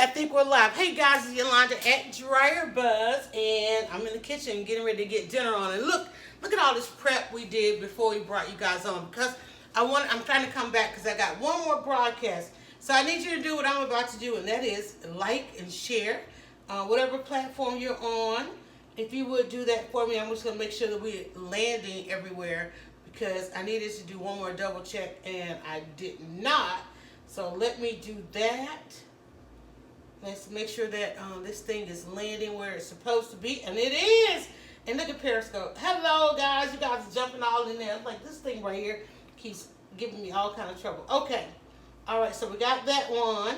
I think we're live. Hey guys, it's Yolanda at DryerBuzz, and I'm in the kitchen getting ready to get dinner on. And look at all this prep we did before we brought you guys on, because I'm trying to come back because I got one more broadcast. So I need you to do what I'm about to do, and that is like and share whatever platform you're on. If you would do that for me, I'm just gonna make sure that we're landing everywhere, because I needed to do one more double check and I did not. So let me do that. Let's make sure that this thing is landing where it's supposed to be, and it is. And look at Periscope. Hello, guys. You guys are jumping all in there. Like, this thing right here keeps giving me all kind of trouble. Okay. All right, so we got that one.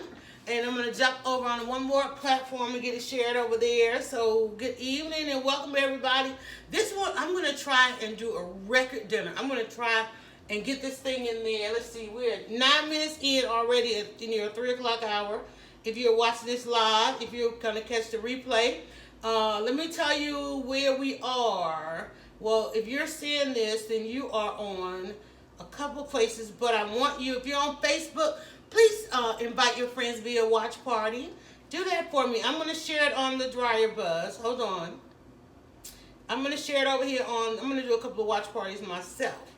And I'm going to jump over on one more platform and get it shared over there. So good evening and welcome, everybody. This one, I'm going to try and do a record dinner. I'm going to try and get this thing in there. Let's see, we're 9 minutes in already in your 3 o'clock hour. If you're watching this live, if you're going to catch the replay, let me tell you where we are. Well, if you're seeing this, then you are on a couple places. But I want you, if you're on Facebook, please invite your friends via watch party. Do that for me. I'm going to share it on the DryerBuzz. Hold on. I'm going to share it over here on, I'm going to do a couple of watch parties myself.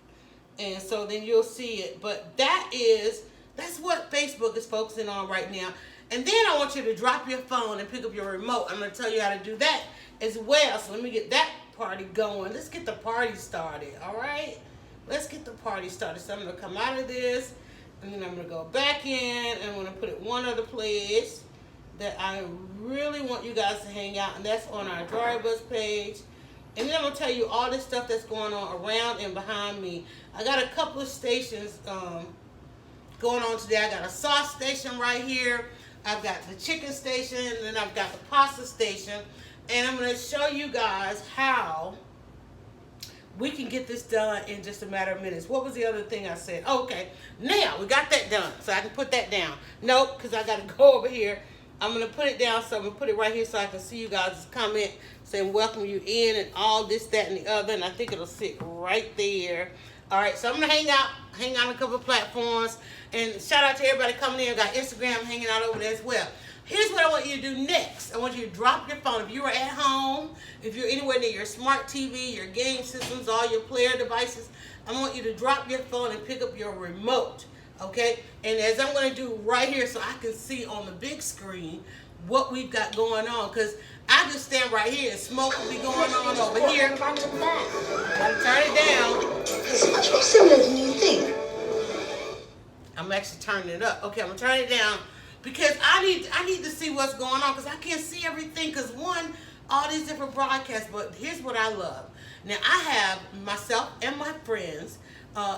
And so then you'll see it. But that's what Facebook is focusing on right now. And then I want you to drop your phone and pick up your remote. I'm going to tell you how to do that as well. So let me get that party going. Let's get the party started, all right? Let's get the party started. So I'm going to come out of this, and then I'm going to go back in, and I'm going to put it one other place that I really want you guys to hang out, and that's on our DryerBuzz page. And then I'm going to tell you all this stuff that's going on around and behind me. I got a couple of stations going on today. I got a sauce station right here. I've got the chicken station, and then I've got the pasta station. And I'm going to show you guys how we can get this done in just a matter of minutes. What was the other thing I said? Okay, now we got that done, so I can put that down. Nope, because I got to go over here. I'm going to put it down, so I'm going to put it right here so I can see you guys' comment saying welcome you in and all this, that, and the other. And I think it'll sit right there. All right, so I'm going to hang out on a couple of platforms. And shout out to everybody coming in. I got Instagram hanging out over there as well. Here's what I want you to do next. I want you to drop your phone. If you are at home, if you're anywhere near your smart TV, your game systems, all your player devices, I want you to drop your phone and pick up your remote. Okay, and as I'm going to do right here so I can see on the big screen what we've got going on, because I just stand right here and smoke will be going on over here. I'm going to turn it down. It's much more similar than you think. I'm actually turning it up. Okay, I'm going to turn it down because I need to see what's going on, because I can't see everything, because all these different broadcasts. But here's what I love. Now, I have myself and my friends.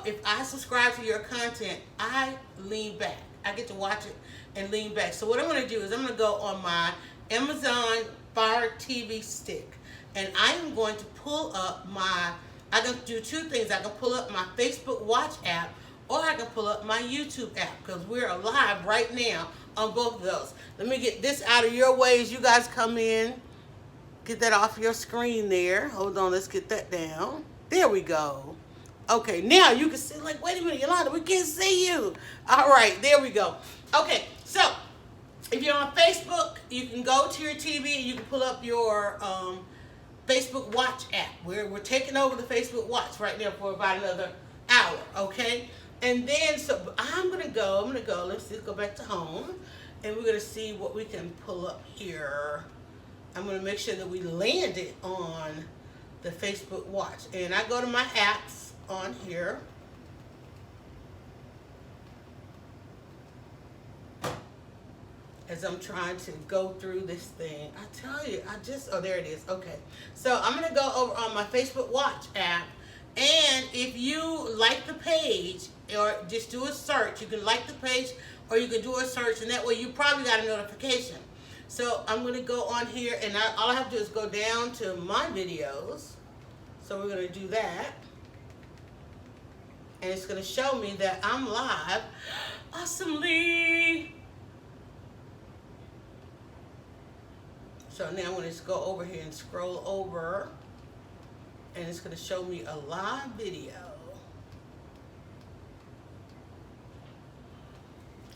If I subscribe to your content, I lean back. I get to watch it and lean back. So what I'm going to do is I'm going to go on my Amazon Fire TV stick, and I am going to pull up I can do two things. I can pull up my Facebook Watch app, or I can pull up my YouTube app, because we're live right now on both of those. Let me get this out of your way as you guys come in. Get that off your screen there. Hold on, let's get that down. There we go. Okay, now you can see, like, wait a minute, Yolanda, we can't see you. All right, there we go. Okay, so if you're on Facebook, you can go to your TV and you can pull up your Facebook Watch app. We're taking over the Facebook Watch right now for about another hour, okay? And then, so I'm gonna go, let's just go back to home, and we're gonna see what we can pull up here. I'm gonna make sure that we land it on the Facebook Watch. And I go to my apps on here. As I'm trying to go through this thing. I tell you, oh, there it is. Okay. So I'm gonna go over on my Facebook Watch app, and if you like the page, or just do a search, you can like the page, or you can do a search, and that way you probably got a notification. So I'm going to go on here, and all I have to do is go down to my videos. So we're going to do that. And it's going to show me that I'm live awesomely. So now I'm going to just go over here and scroll over, and it's going to show me a live video.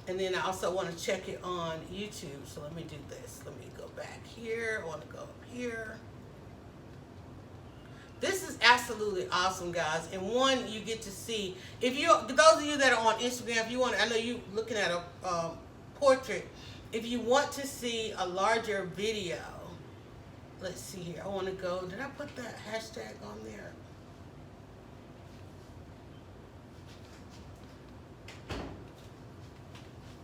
And then I also want to check it on YouTube. So let me do this. Let me go back here. I want to go up here. This is absolutely awesome, guys. And one, you get to see, if you, those of you that are on Instagram, if you want, I know you looking at a portrait. If you want to see a larger video, let's see here. I want to go, did I put that hashtag on there?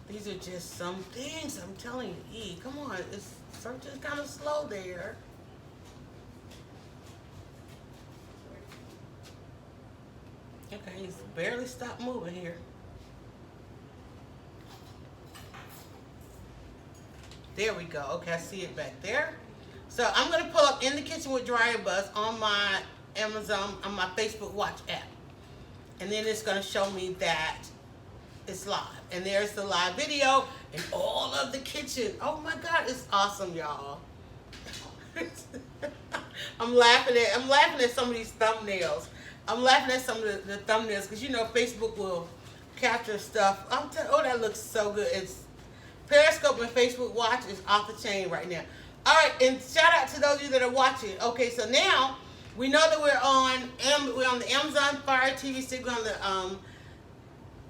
These are just some things, I'm telling you. Come on, it's search is kind of slow there. Okay, he's barely stopped moving here. There we go. Okay, I see it back there. So I'm going to pull up In the Kitchen with DryerBuzz on my Amazon, on my Facebook Watch app. And then it's going to show me that it's live. And there's the live video and all of the kitchen. Oh my God, it's awesome, y'all. I'm laughing at some of these thumbnails. I'm laughing at some of the thumbnails because you know Facebook will capture stuff. Oh, that looks so good. It's Periscope and Facebook Watch is off the chain right now. All right, and shout out to those of you that are watching. Okay, so now we know that we're on the Amazon Fire TV stick, we're on the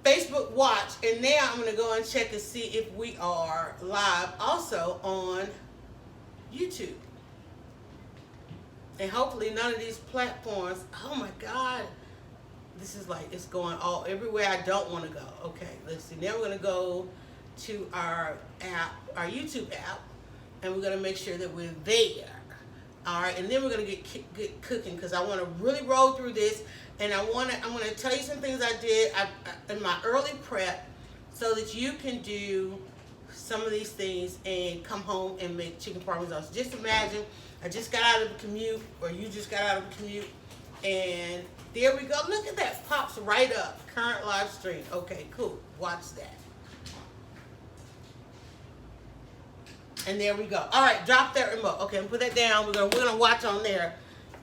Facebook Watch, and now I'm going to go and check and see if we are live also on YouTube. And hopefully none of these platforms, oh my God, this is like, it's going all everywhere I don't want to go. Okay, let's see. Now we're going to go to our app, our YouTube app, and we're going to make sure that we're there. All right, and then we're going to get cooking because I want to really roll through this, and I'm going to tell you some things I did in my early prep so that you can do some of these things and come home and make chicken parmesan. So just imagine I just got out of a commute, or you just got out of a commute, and there we go. Look at that, pops right up. Current live stream. Okay, cool. Watch that. And there we go. All right, drop that remote. Okay, put that down. We're gonna watch on there.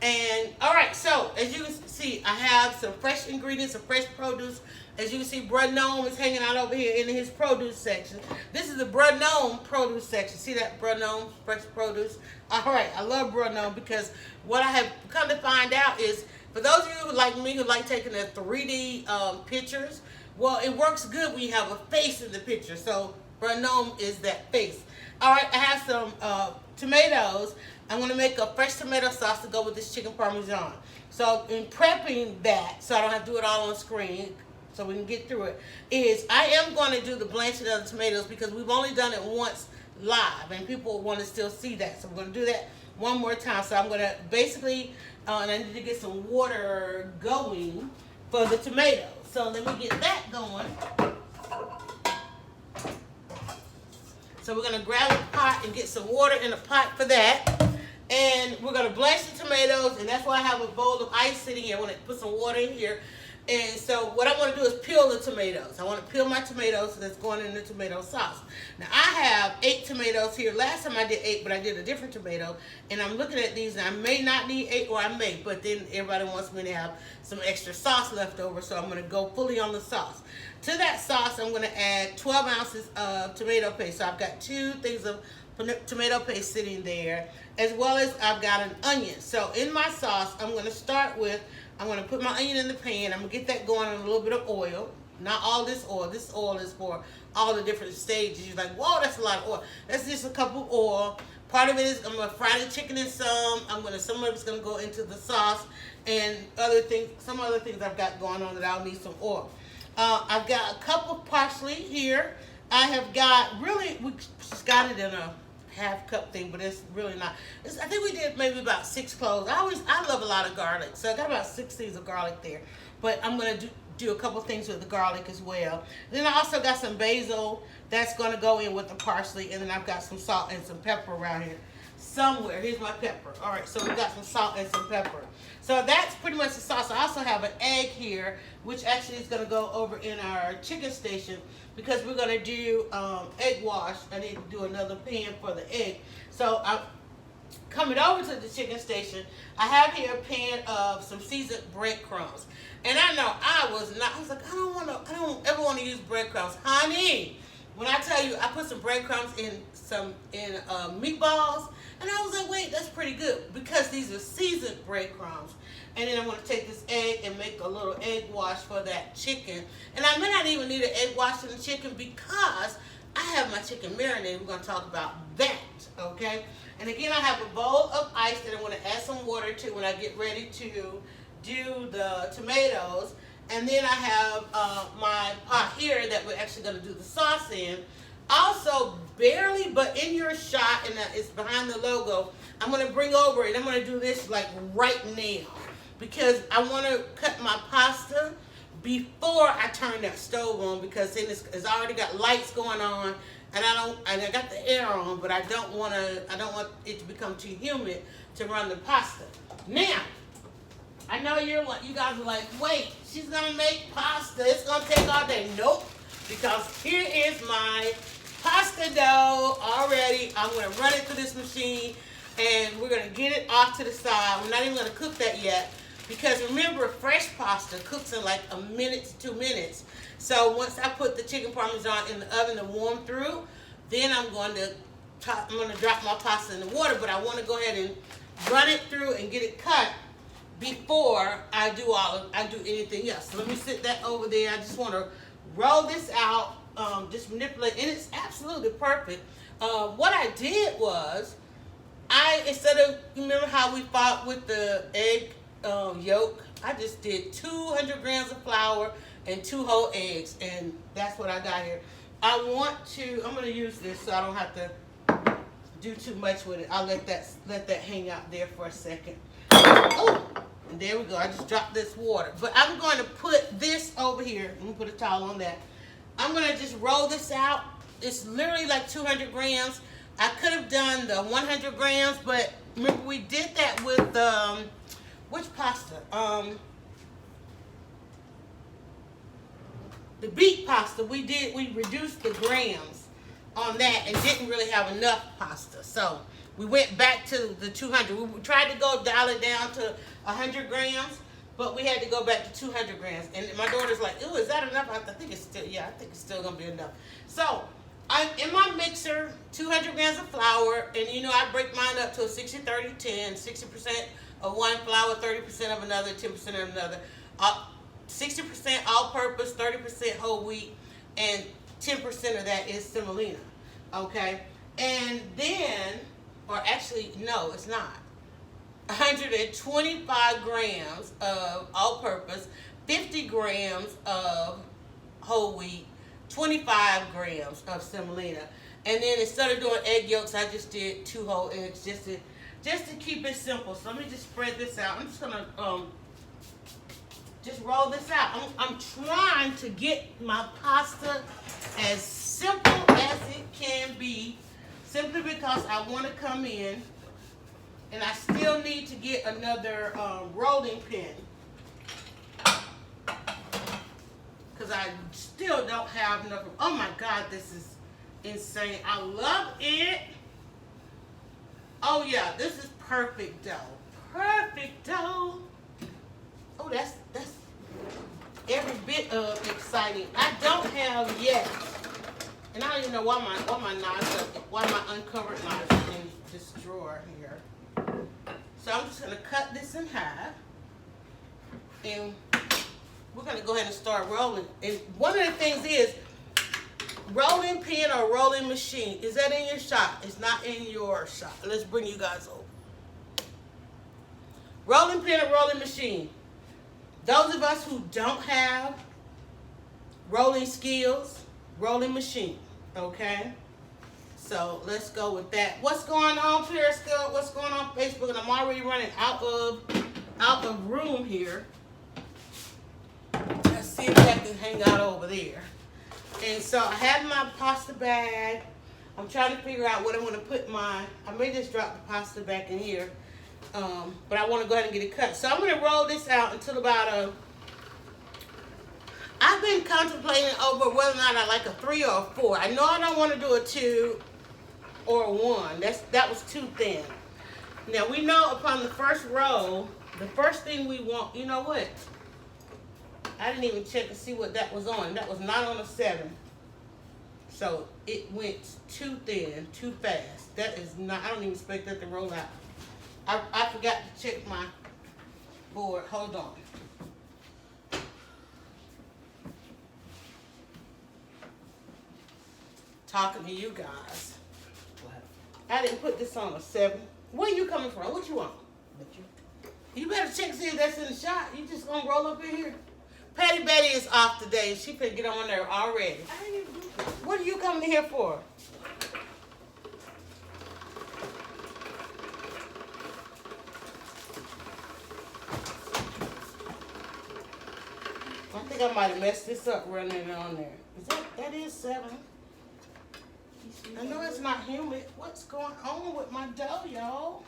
And all right, so as you can see, I have some fresh ingredients, some fresh produce. As you can see, Brud Gnome is hanging out over here in his produce section. This is the Brud Gnome produce section. See that, Brud Gnome, fresh produce? All right, I love Brud Gnome because what I have come to find out is, for those of you who like me, who like taking the 3D pictures, well, it works good when you have a face in the picture. So Brud Gnome is that face. All right, I have some tomatoes. I'm going to make a fresh tomato sauce to go with this chicken parmesan. So in prepping that, so I don't have to do it all on screen, so we can get through it, is I am going to do the blanching of the tomatoes because we've only done it once live, and people want to still see that. So we're going to do that one more time. So I'm going to basically, and I need to get some water going for the tomatoes. So let me get that going. So we're going to grab a pot and get some water in a pot for that. And we're going to blanch the tomatoes, and that's why I have a bowl of ice sitting here. I want to put some water in here. And so what I want to do is peel the tomatoes. I want to peel my tomatoes that's going in the tomato sauce. Now I have 8 tomatoes here. Last time I did 8, but I did a different tomato. And I'm looking at these, and I may not need 8, or I may. But then everybody wants me to have some extra sauce left over, so I'm going to go fully on the sauce. To that sauce, I'm going to add 12 ounces of tomato paste. So I've got 2 things of tomato paste sitting there, as well as I've got an onion. So in my sauce, I'm going to start with, I'm going to put my onion in the pan. I'm going to get that going in a little bit of oil. Not all this oil. This oil is for all the different stages. You're like, whoa, that's a lot of oil. That's just a cup of oil. Part of it is I'm going to fry the chicken in some. Some of it's going to go into the sauce, and other things, some other things I've got going on that I'll need some oil. I've got a cup of parsley here. I have got, really, we just got it in a half cup thing, but it's really not. I think we did maybe about 6 cloves. I love a lot of garlic, so I got about 6 things of garlic there. But I'm going to do a couple things with the garlic as well. And then I also got some basil that's going to go in with the parsley, and then I've got some salt and some pepper around here somewhere. Here's my pepper. All right, so we got some salt and some pepper. So that's pretty much the sauce. I also have an egg here, which actually is going to go over in our chicken station because we're going to do egg wash. I need to do another pan for the egg. So I'm coming over to the chicken station. I have here a pan of some seasoned breadcrumbs. And I know I was like, I don't ever want to use breadcrumbs. Honey, When I tell you, I put some breadcrumbs in meatballs, and I was like, wait, that's pretty good because these are seasoned breadcrumbs. And then I'm going to take this egg and make a little egg wash for that chicken. And I may not even need an egg wash in the chicken because I have my chicken marinated. We're going to talk about that, okay? And again, I have a bowl of ice that I'm going to add some water to when I get ready to do the tomatoes. And then I have my pot here that we're actually going to do the sauce in. Also, barely, but in your shot, and it's behind the logo, I'm going to bring over it. I'm going to do this like right now because I want to cut my pasta before I turn that stove on because then it's already got lights going on, and I got the air on, but I don't want it to become too humid to run the pasta. Now, I know you guys are like, wait, she's gonna make pasta. It's gonna take all day. Nope, because here is my pasta dough already. I'm gonna run it through this machine, and we're gonna get it off to the side. We're not even gonna cook that yet. Because remember, fresh pasta cooks in like a minute to 2 minutes. So once I put the chicken Parmesan in the oven to warm through, then I'm going to drop my pasta in the water. But I want to go ahead and run it through and get it cut before I do anything else. So let me sit that over there. I just want to roll this out, just manipulate, and it's absolutely perfect. What I did was, instead of, remember how we fought with the egg yolk, I just did 200 grams of flour and 2 whole eggs, and that's what I got here. I'm going to use this so I don't have to do too much with it. I'll let that hang out there for a second. Oh, and there we go. I just dropped this water. But I'm going to put this over here. I'm going to put a towel on that. I'm going to just roll this out. It's literally like 200 grams. I could have done the 100 grams, but remember we did that with which pasta? The beet pasta. We reduced the grams on that and didn't really have enough pasta. So we went back to the 200. We tried to dial it down to 100 grams, but we had to go back to 200 grams. And my daughter's like, "Ooh, is that enough?" I think it's still, I think it's still gonna be enough. So in my mixer, 200 grams of flour, and I break mine up to a 60-30-10, 60% of one flour, 30% of another, 10% of another. 60% all-purpose, 30% whole wheat, and 10% of that is semolina. Okay, and then, or actually, no, it's not. 125 grams of all-purpose, 50 grams of whole wheat, 25 grams of semolina. And then instead of doing egg yolks, I just did 2 whole eggs just to keep it simple. So let me just spread this out. I'm just gonna just roll this out. I'm trying to get my pasta as simple as it can be, simply because I want to come in, and I still need to get another rolling pin, because I still don't have enough. Oh my God, this is insane. I love it. Oh yeah, this is perfect dough. Perfect dough. Oh, that's every bit of exciting. I don't have yet, and I don't even know why my uncovered knives are in this drawer here. So I'm just gonna cut this in half, and we're gonna go ahead and start rolling. And one of the things is, rolling pin or rolling machine, is that in your shop? It's not in your shop. Let's bring you guys over. Rolling pin or rolling machine. Those of us who don't have rolling skills, rolling machine, okay? So let's go with that. What's going on, Periscope? What's going on, Facebook? And I'm already running out of room here. Let's see if I can hang out over there. And so I have my pasta bag. I'm trying to figure out what I'm going to put I may just drop the pasta back in here. But I want to go ahead and get it cut. So I'm going to roll this out until about I've been contemplating over whether or not I like a 3 or a 4. I know I don't want to do a 2 or a 1. That was too thin. Now we know upon the first roll, the first thing we want, you know what? I didn't even check to see what that was on. That was not on a 7. So it went too thin, too fast. That is not, I don't even expect that to roll out. I forgot to check my board. Hold on. Talking to you guys. I didn't put this on a 7. Where you coming from? What you want? You better check see if that's in the shot. You just gonna roll up in here? Patty Betty is off today. She finna get on there already. What are you coming here for? I think I might have messed this up running it on there. That is 7. I know it's not humid. What's going on with my dough, y'all?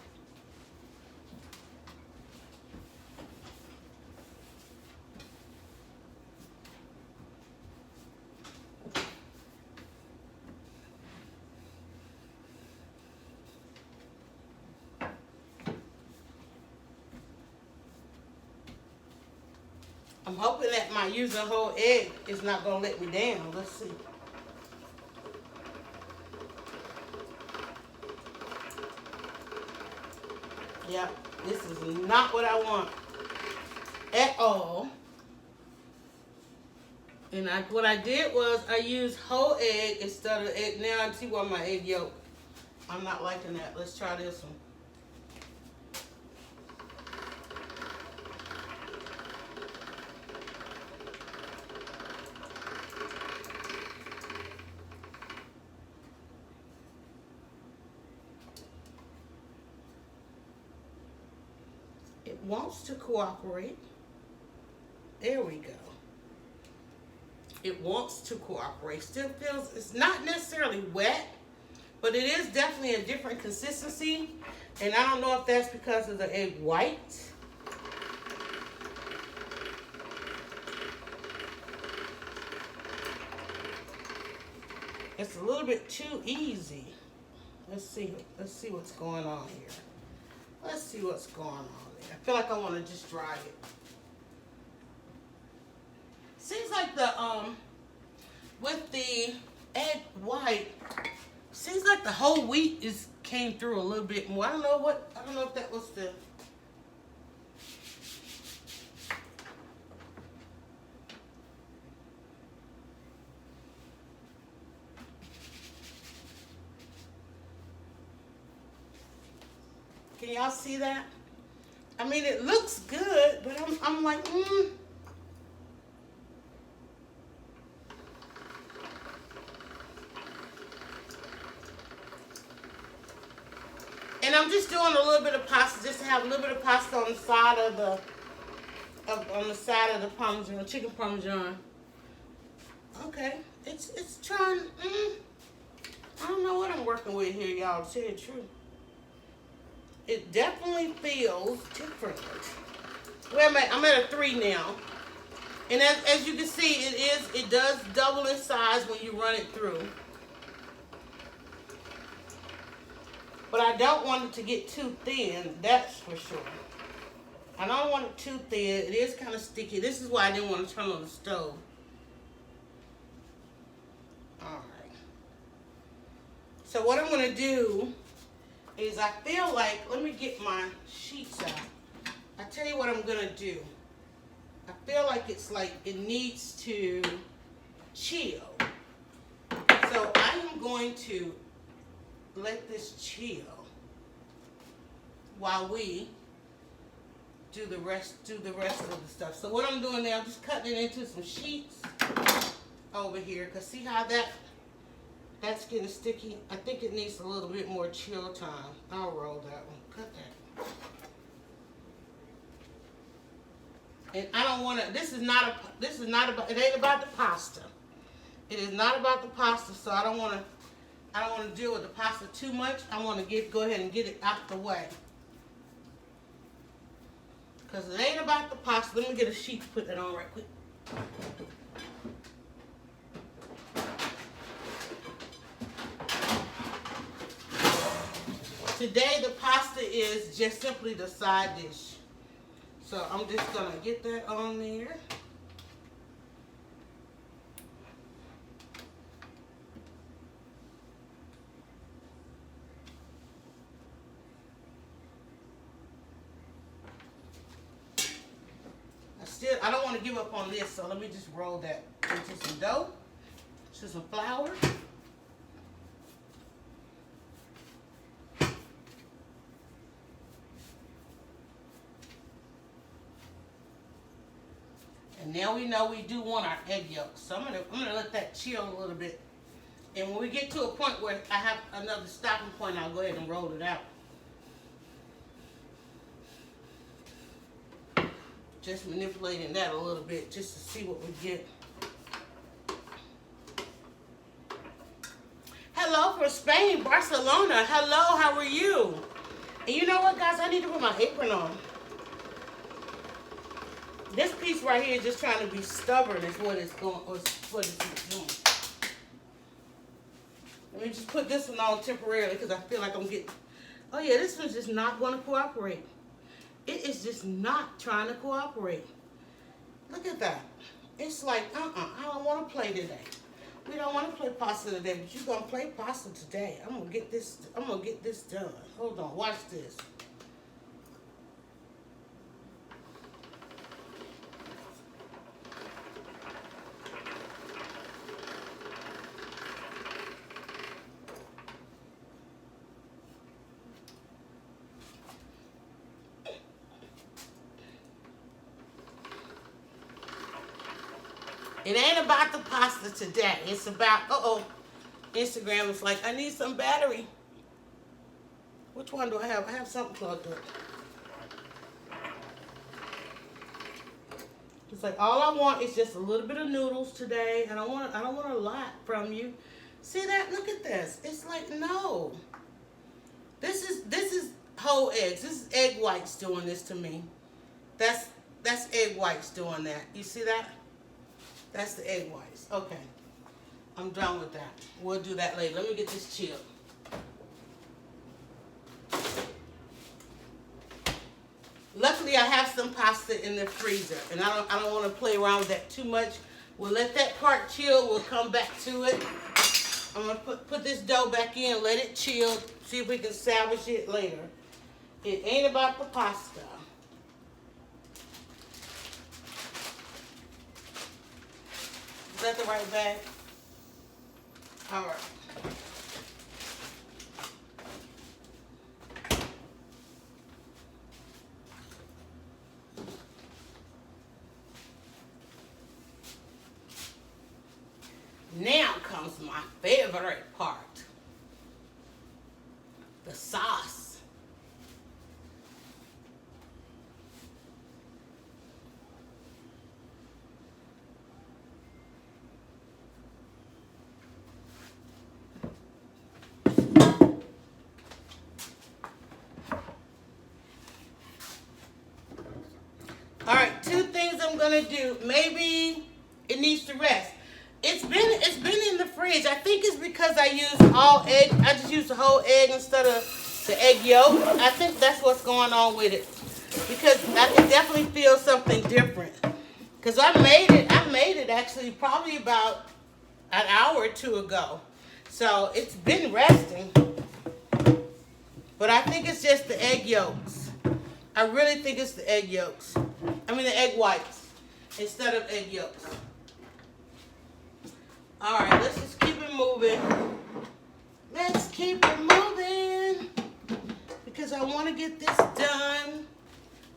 I'm hoping that my using whole egg is not going to let me down. Let's see. Yeah, this is not what I want at all. And what I did was I used whole egg instead of egg. Now I see why my egg yolk. I'm not liking that. Let's try this one. It wants to cooperate. There we go. It wants to cooperate. Still feels, it's not necessarily wet, but it is definitely a different consistency. And I don't know if that's because of the egg white. It's a little bit too easy. Let's see what's going on here. Let's see what's going on there. I feel like I want to just dry it. Seems like the with the egg white, seems like the whole wheat came through a little bit more. I don't know if that was the Can y'all see that? I mean, it looks good, but I'm like, And I'm just doing a little bit of pasta, just to have a little bit of pasta on the side of the Parmesan, chicken Parmesan. Okay, it's trying. I don't know what I'm working with here, y'all. To tell you the truth, it definitely feels different. Well, I'm at a 3 now, and as you can see, it does double in size when you run it through. But I don't want it to get too thin, that's for sure. I don't want it too thin. It is kind of sticky. This is why I didn't want to turn on the stove. Alright. So what I'm going to do is I feel like, let me get my sheets out. I tell you what I'm going to do. I feel like it's like it needs to chill. So I am going to let this chill while we do the rest of the stuff. So what I'm doing now, I'm just cutting it into some sheets over here, because see how that's getting sticky? I think it needs a little bit more chill time. I'll roll that one. Cut that. And I don't want to, this is not about, it ain't about the pasta. It is not about the pasta, so I don't want to deal with the pasta too much. I want to go ahead and get it out the way. Because it ain't about the pasta. Let me get a sheet to put that on right quick. Today the pasta is just simply the side dish. So I'm just going to get that on there. I don't want to give up on this, so let me just roll that into some dough, to some flour. And now we know we do want our egg yolks. So I'm gonna let that chill a little bit. And when we get to a point where I have another stopping point, I'll go ahead and roll it out. Just manipulating that a little bit just to see what we get. Hello from Spain, Barcelona. Hello, how are you? And you know what, guys? I need to put my apron on. This piece right here is just trying to be stubborn is what it's going, or what it's doing. Let me just put this one on temporarily because I feel like I'm getting, oh yeah, this one's just not going to cooperate. It is just not trying to cooperate. Look at that. It's like, I don't want to play today. We don't want to play pasta today, but you're going to play pasta today. I'm going to get this done. Hold on, watch this. It ain't about the pasta today. It's about, Instagram is like, I need some battery. Which one do I have? I have something plugged up. It's like, all I want is just a little bit of noodles today. I don't want a lot from you. See that? Look at this. It's like, no. This is whole eggs. This is egg whites doing this to me. That's egg whites doing that. You see that? That's the egg whites. Okay. I'm done with that. We'll do that later. Let me get this chilled. Luckily, I have some pasta in the freezer, and I don't want to play around with that too much. We'll let that part chill. We'll come back to it. I'm going to put this dough back in, let it chill, see if we can salvage it later. It ain't about the pasta. Is that the right bag? All right. Now comes my favorite part. The sauce. All right, two things I'm gonna do. Maybe it needs to rest. It's been in the fridge. I think it's because I used all egg. I just used the whole egg instead of the egg yolk. I think that's what's going on with it. Because I can definitely feel something different. Because I made it actually probably about an hour or two ago. So it's been resting. But I think it's just the egg yolks. I really think it's the egg yolks. I mean the egg whites instead of egg yolks. All right, let's just keep it moving. Let's keep it moving because I want to get this done.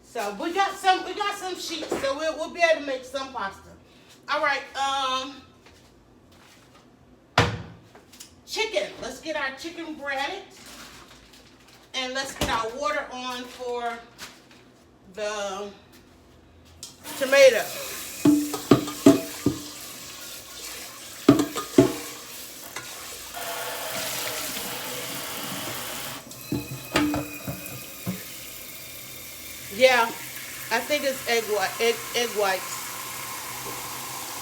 So we got some sheets, so we'll be able to make some pasta. All right, chicken. Let's get our chicken breaded, and let's get our water on for the tomato. Yeah, I think it's egg whites.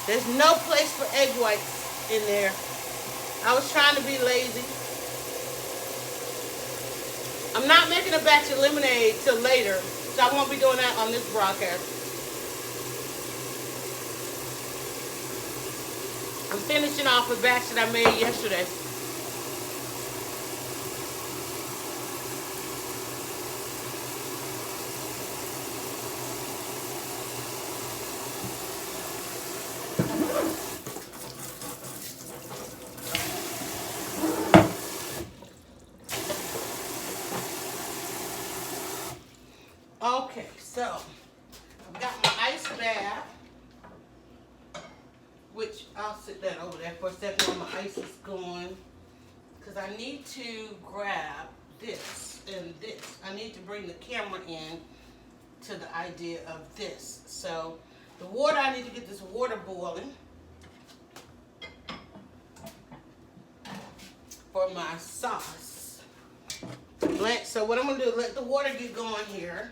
There's no place for egg whites in there. I was trying to be lazy. I'm not making a batch of lemonade till later, so I won't be doing that on this broadcast. I'm finishing off a batch that I made yesterday. So, I've got my ice bath, which I'll sit that over there for a second while my ice is going. Because I need to grab this and this. I need to bring the camera in to the idea of this. So, the water, I need to get this water boiling for my sauce. So what I'm going to do is let the water get going here.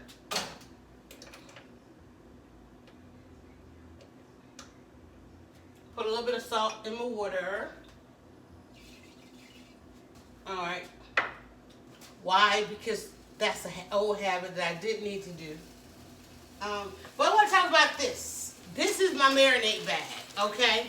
Put a little bit of salt in my water. Alright. Why? Because that's an old habit that I didn't need to do. But I want to talk about this. This is my marinade bag, okay?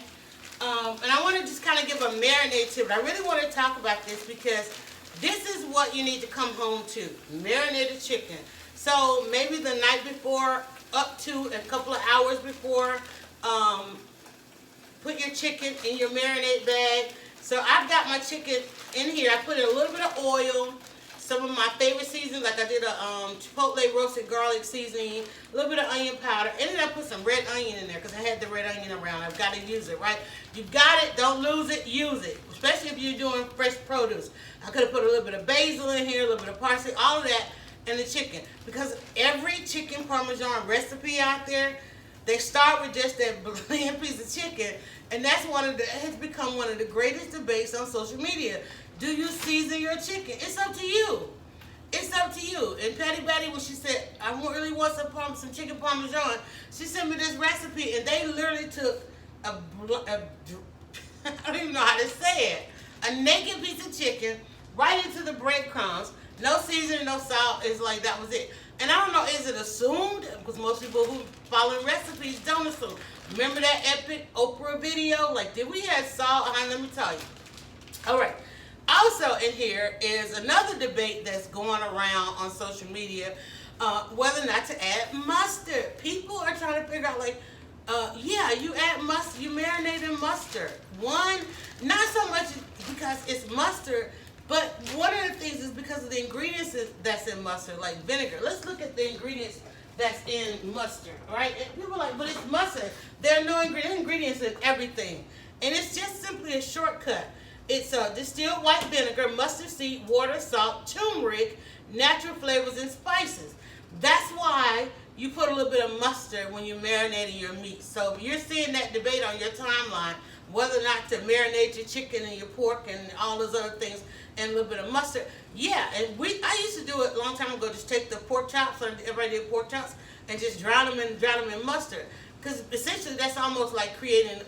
And I want to just kind of give a marinade tip. I really want to talk about this because this is what you need to come home to. Marinated chicken. So maybe the night before, up to a couple of hours before, put your chicken in your marinade bag. So I've got my chicken in here. I put in a little bit of oil, some of my favorite seasonings, like I did a chipotle roasted garlic seasoning, a little bit of onion powder, and then I put some red onion in there because I had the red onion around. I've got to use it, right? You got it, don't lose it, use it, especially if you're doing fresh produce. I could have put a little bit of basil in here, a little bit of parsley, all of that in the chicken, because every chicken Parmesan recipe out there, they start with just that bland piece of chicken, and that's has become one of the greatest debates on social media. Do you season your chicken? It's up to you. It's up to you. And Patty Batty, when she said, I really want some chicken Parmesan, she sent me this recipe, and they literally took I don't even know how to say it, a naked piece of chicken right into the breadcrumbs. No seasoning, no salt. It's like that was it. And I don't know, is it assumed? Because most people who follow recipes don't assume. Remember that epic Oprah video? Like, did we have salt? Let me tell you. All right. Also in here is another debate that's going around on social media, whether or not to add mustard. People are trying to figure out, like, yeah, you add mustard, you marinate in mustard. One, not so much because it's mustard, but one of the things is because of the ingredients that's in mustard, like vinegar. Let's look at the ingredients that's in mustard, right? And people are like, but it's mustard. There are no ingredients in everything. And it's just simply a shortcut. It's distilled white vinegar, mustard seed, water, salt, turmeric, natural flavors, and spices. That's why you put a little bit of mustard when you're marinating your meat. So you're seeing that debate on your timeline, whether or not to marinate your chicken and your pork and all those other things and a little bit of mustard. Yeah, and I used to do it a long time ago, just take the pork chops, or everybody did pork chops, and just drown them in mustard. Because essentially that's almost like creating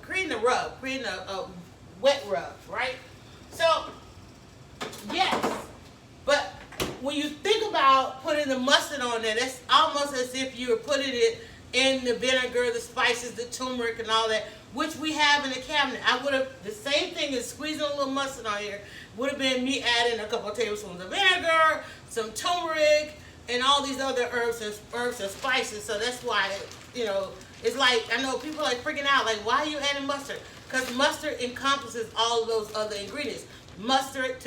creating a wet rub, right? So, yes, but when you think about putting the mustard on there, that's almost as if you were putting it in the vinegar, the spices, the turmeric, and all that, which we have in the cabinet. I would have, the same thing as squeezing a little mustard on here, would have been me adding a couple of tablespoons of vinegar, some turmeric, and all these other herbs and spices. So that's why, it's like, I know people are like freaking out, like, why are you adding mustard? Because mustard encompasses all of those other ingredients. Mustard,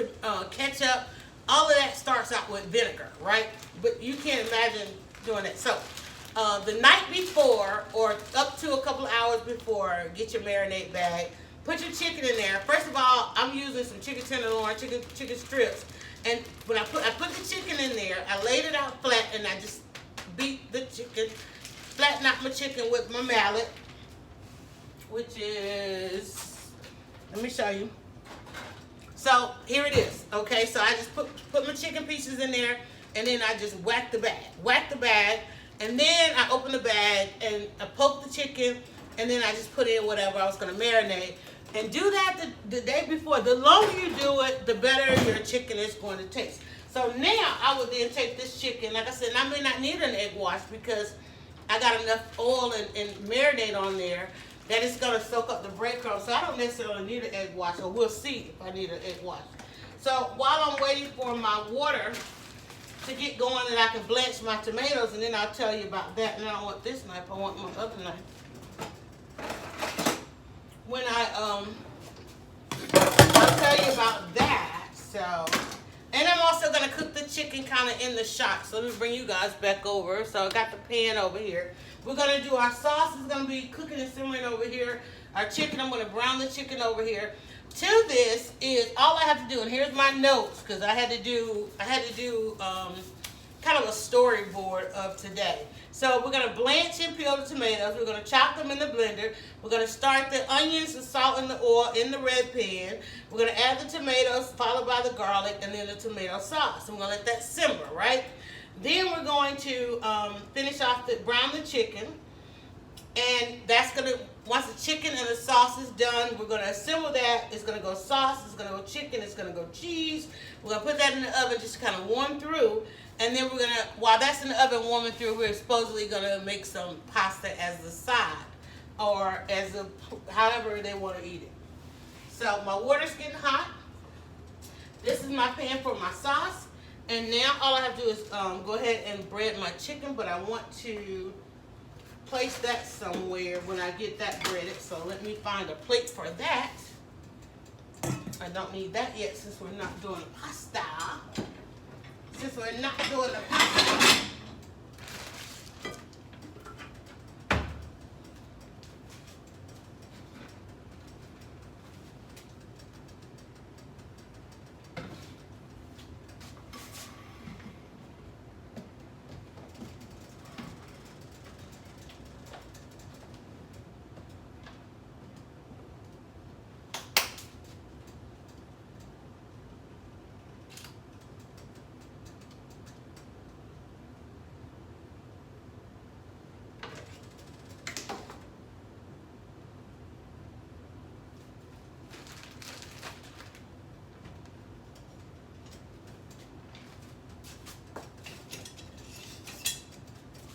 ketchup, all of that starts out with vinegar, right? But you can't imagine doing that. So, the night before, or up to a couple of hours before, get your marinade bag. Put your chicken in there. First of all, I'm using some chicken tenderloin, chicken strips. And when I put the chicken in there, I laid it out flat, and I just beat the chicken, flatten out my chicken with my mallet, which is, let me show you. So here it is, okay? So I just put my chicken pieces in there, and then I just whack the bag, and then I open the bag, and I poke the chicken, and then I just put in whatever I was gonna marinate. And do that the day before. The longer you do it, the better your chicken is going to taste. So now I will then take this chicken, like I said, and I may not need an egg wash because I got enough oil and marinade on there that it's going to soak up the breadcrumbs. So I don't necessarily need an egg wash, or we'll see if I need an egg wash. So while I'm waiting for my water to get going and I can blanch my tomatoes, and then I'll tell you about that. And I don't want this knife, I want my other knife. When I'll tell you about that. So, and I'm also going to cook the chicken kind of in the shot. So let me bring you guys back over. So I got the pan over here. We're going to do our sauce. Is going to be cooking and simmering over here. Our chicken, I'm going to brown the chicken over here. To this is all I have to do, and here's my notes because I had to do kind of a storyboard of today. So we're going to blanch and peel the tomatoes. We're going to chop them in the blender. We're going to start the onions, the salt, and the oil in the red pan. We're going to add the tomatoes, followed by the garlic, and then the tomato sauce. I'm going to let that simmer, right? Then we're going to finish off brown the chicken. And that's going to, once the chicken and the sauce is done, we're going to assemble that. It's going to go sauce, it's going to go chicken, it's going to go cheese. We're going to put that in the oven just to kind of warm through. And then we're going to, while that's in the oven warming through, we're supposedly going to make some pasta as a side. Or as a, however they want to eat it. So my water's getting hot. This is my pan for my sauce. And now all I have to do is go ahead and bread my chicken. But I want to place that somewhere when I get that breaded. So let me find a plate for that. I don't need that yet since we're not doing pasta. Since we're not doing the pasta.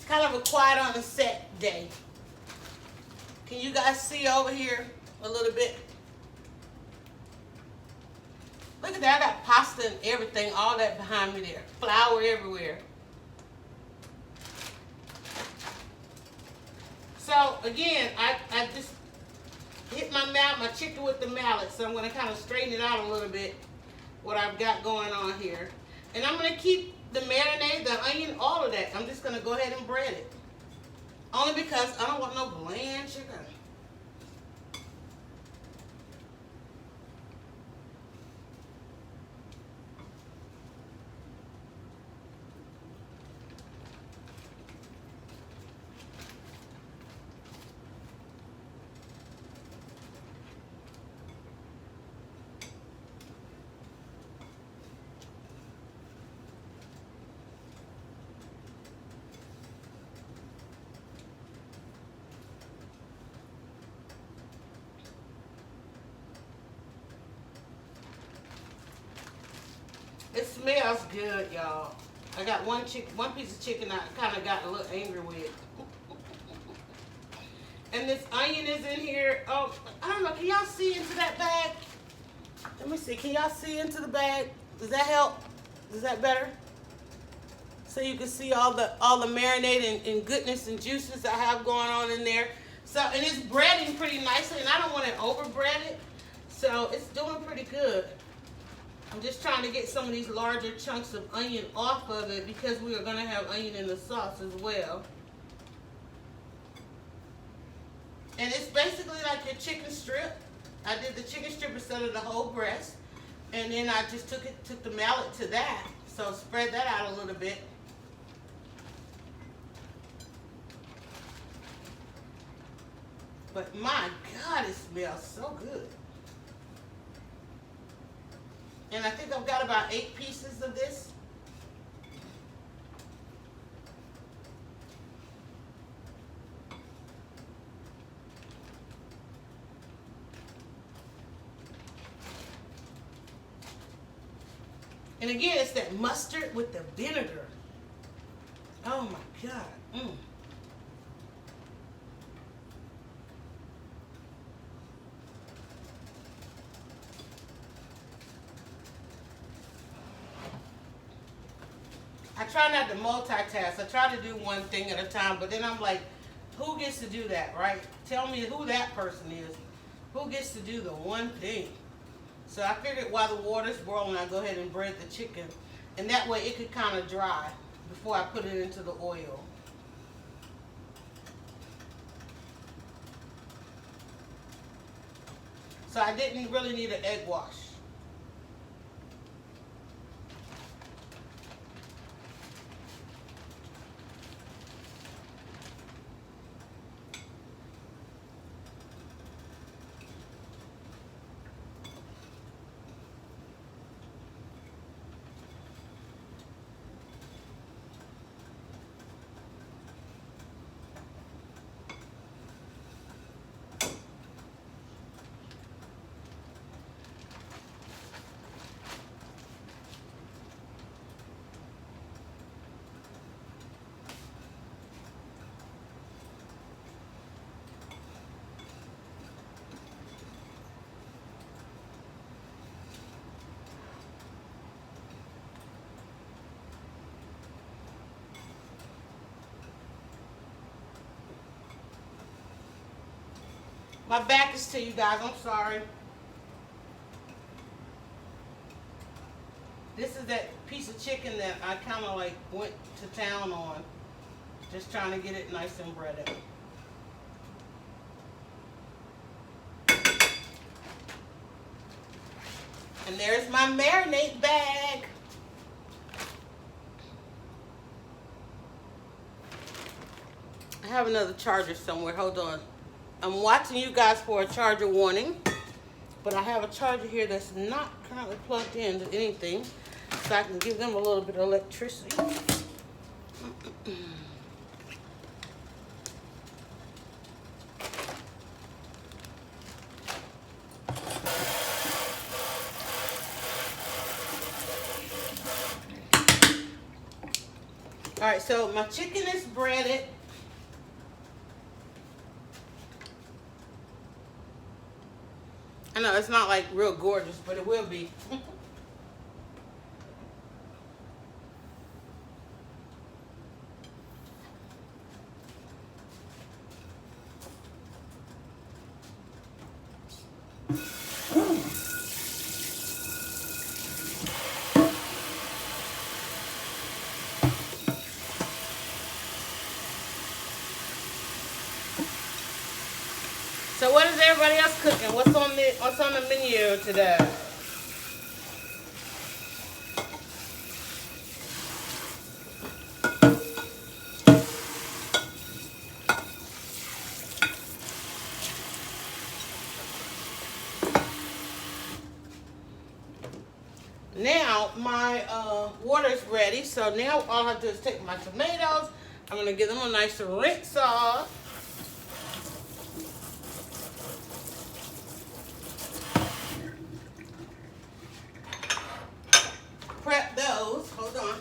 Kind of a quiet on the set day. Can you guys see over here a little bit? Look at that, I got pasta and everything, all that behind me there. Flour everywhere. So again, I just hit my chicken with the mallet, so I'm going to kind of straighten it out a little bit, what I've got going on here. And I'm going to keep the marinade, the onion, all of that. I'm just going to go ahead and bread it. Only because I don't want no bland chicken. It smells good, y'all. I got one piece of chicken I kind of got a little angry with. And this onion is in here. Oh, I don't know. Can y'all see into that bag? Let me see. Can y'all see into the bag? Does that help? Is that better? So you can see all the marinade and goodness and juices I have going on in there. So, and it's breading pretty nicely, and I don't want to over bread it. So it's doing pretty good. I'm just trying to get some of these larger chunks of onion off of it because we are going to have onion in the sauce as well. And it's basically like your chicken strip. I did the chicken strip instead of the whole breast. And then I just took the mallet to that. So spread that out a little bit. But my God, it smells so good. And I think I've got about 8 pieces of this. And again, it's that mustard with the vinegar. Oh my God. I try not to multitask. I try to do one thing at a time, but then I'm like, who gets to do that, right? Tell me who that person is. Who gets to do the one thing? So I figured while the water's boiling, I'll go ahead and bread the chicken. And that way it could kind of dry before I put it into the oil. So I didn't really need an egg wash. My back is to you guys, I'm sorry. This is that piece of chicken that I kind of like went to town on. Just trying to get it nice and breaded. And there's my marinade bag. I have another charger somewhere, hold on. I'm watching you guys for a charger warning, but I have a charger here that's not currently plugged into anything, so I can give them a little bit of electricity. All right, so my chicken is breaded. I know it's not like real gorgeous, but it will be. So what is everybody else cooking? What's on the menu today? Now my water's ready, so now all I have to do is take my tomatoes. I'm gonna give them a nice rinse off. Prep those. Hold on.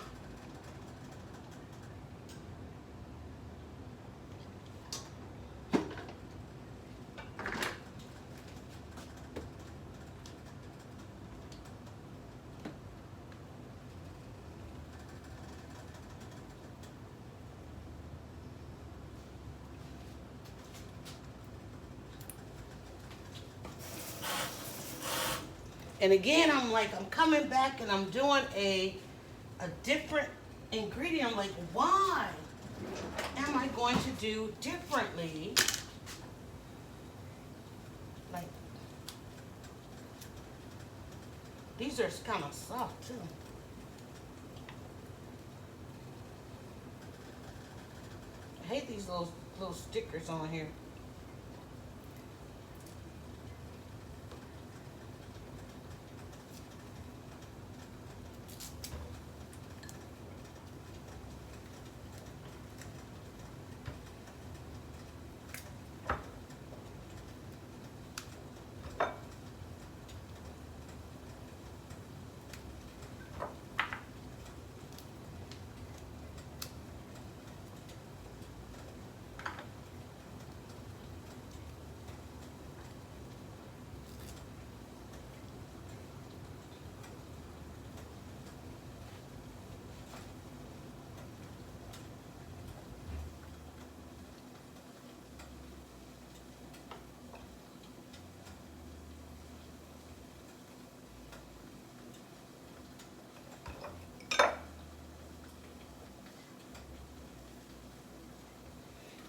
And again, I'm coming back and I'm doing a different ingredient. I'm like, why am I going to do differently? Like, these are kind of soft too. I hate these little stickers on here.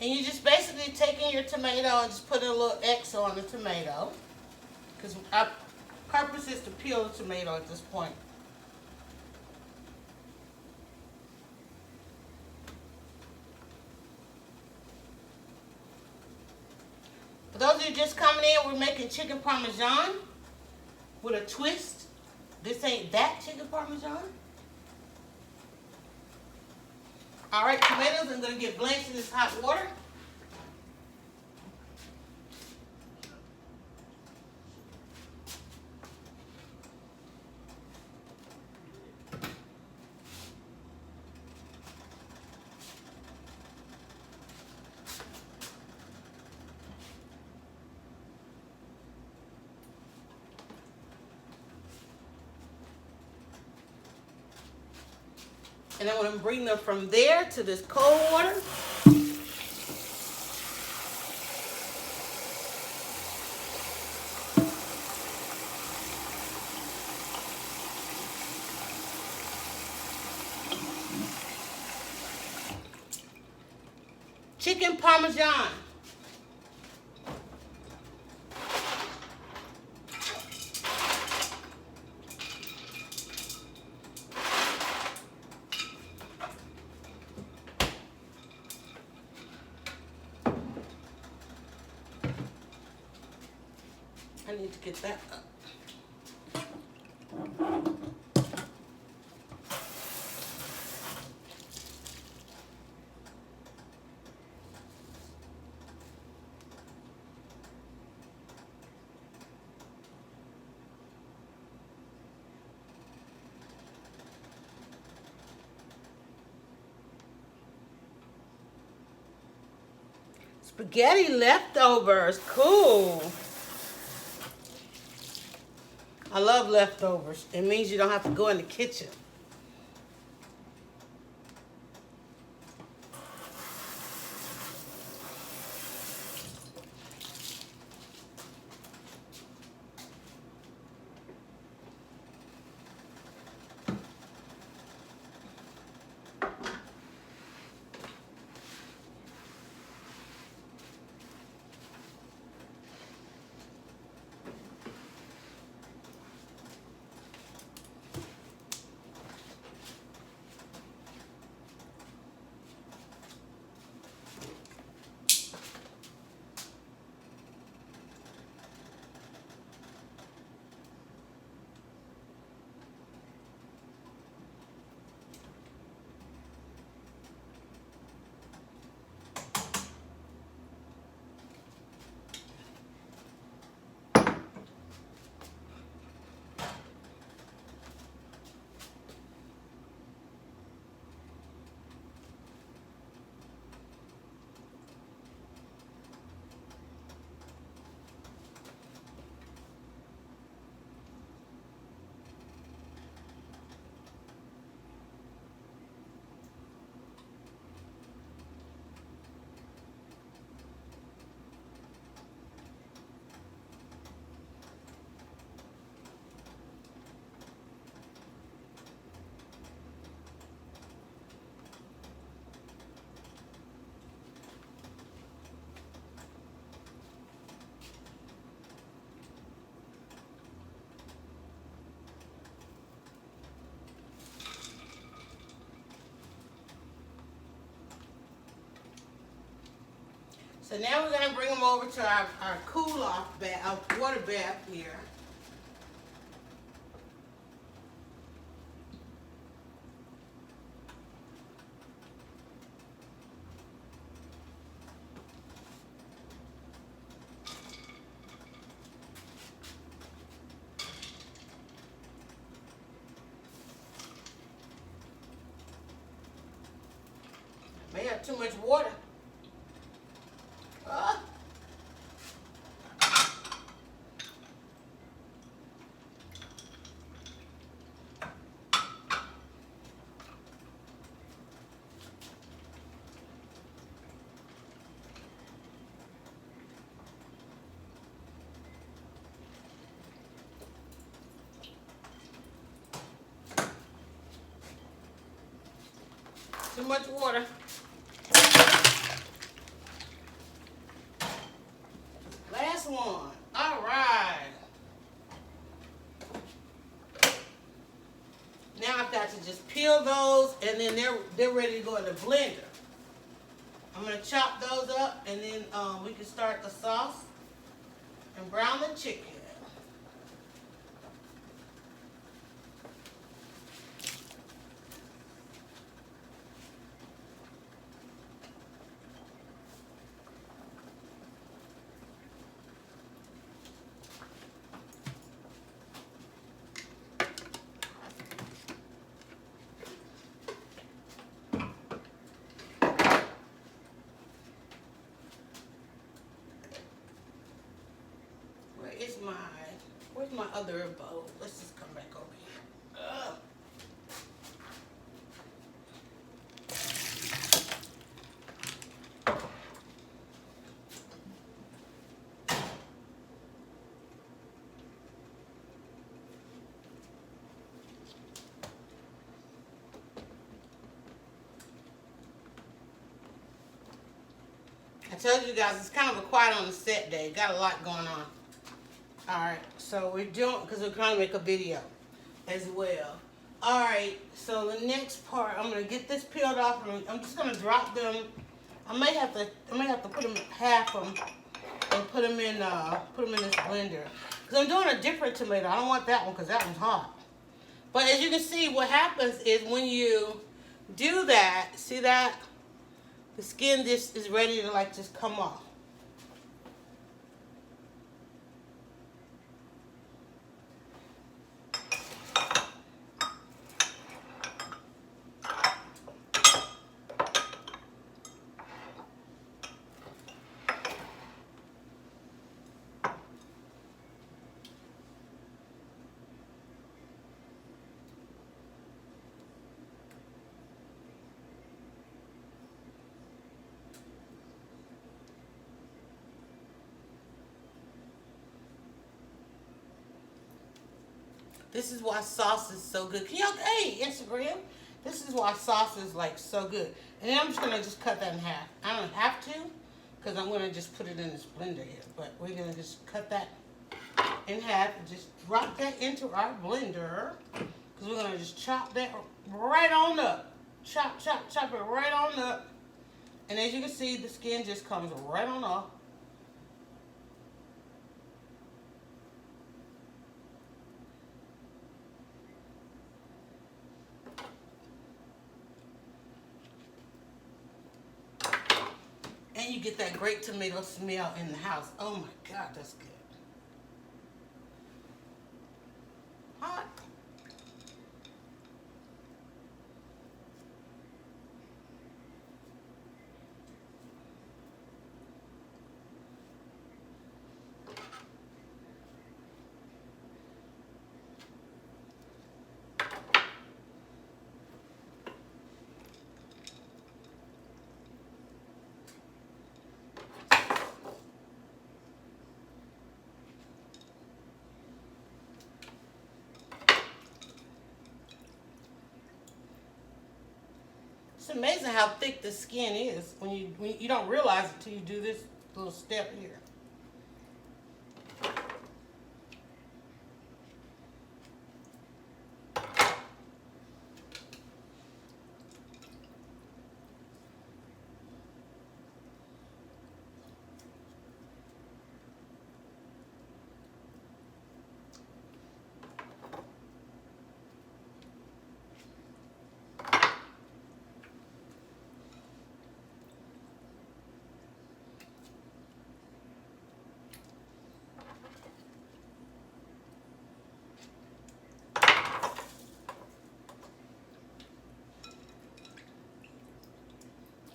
And you just basically taking your tomato and just putting a little X on the tomato. Because our purpose is to peel the tomato at this point. For those of you just coming in, we're making chicken Parmesan with a twist. This ain't that chicken Parmesan. All right, tomatoes, I'm going to get blanched in this hot water. And I'm going to bring them from there to this cold water. Chicken Parmesan. I need to get that up. Spaghetti leftovers, cool. I love leftovers. It means you don't have to go in the kitchen. So now we're going to bring them over to our cool-off bath, our water bath here. May have too much water. Too much water. I've got to just peel those, and then they're ready to go in the blender. I'm gonna chop those up, and then we can start the sauce and brown the chicken. Where's my other bowl? Let's just come back over here. Ugh. I told you guys it's kind of a quiet on the set day. Got a lot going on. Alright, so we're doing, because we're trying to make a video as well. Alright, so the next part, I'm going to get this peeled off, and I'm just going to drop them. I may have to put them, half them, and put them in this blender. Because I'm doing a different tomato. I don't want that one because that one's hot. But as you can see, what happens is when you do that, see that? The skin just is ready to like just come off. This is why sauce is so good. Can y'all, hey, Instagram, this is why sauce is like so good. And then I'm just gonna just cut that in half. I don't have to, because I'm gonna just put it in this blender here. But we're gonna just cut that in half and just drop that into our blender. Because we're gonna just chop that right on up. Chop it right on up. And as you can see, the skin just comes right on off. And you get that great tomato smell in the house. Oh my God, that's good. Hot. It's amazing how thick the skin is when you don't realize it till you do this little step here.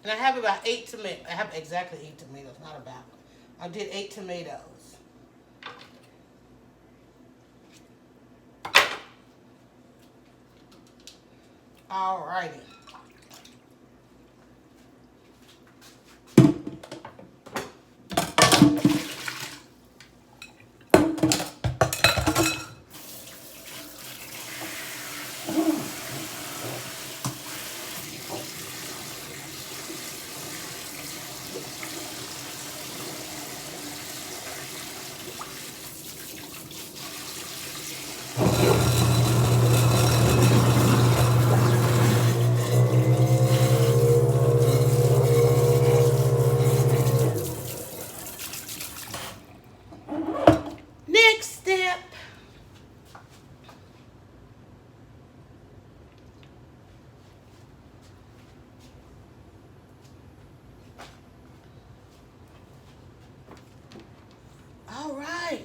And I have about 8 tomatoes. I have exactly 8 tomatoes, not about. I did 8 tomatoes. Alrighty.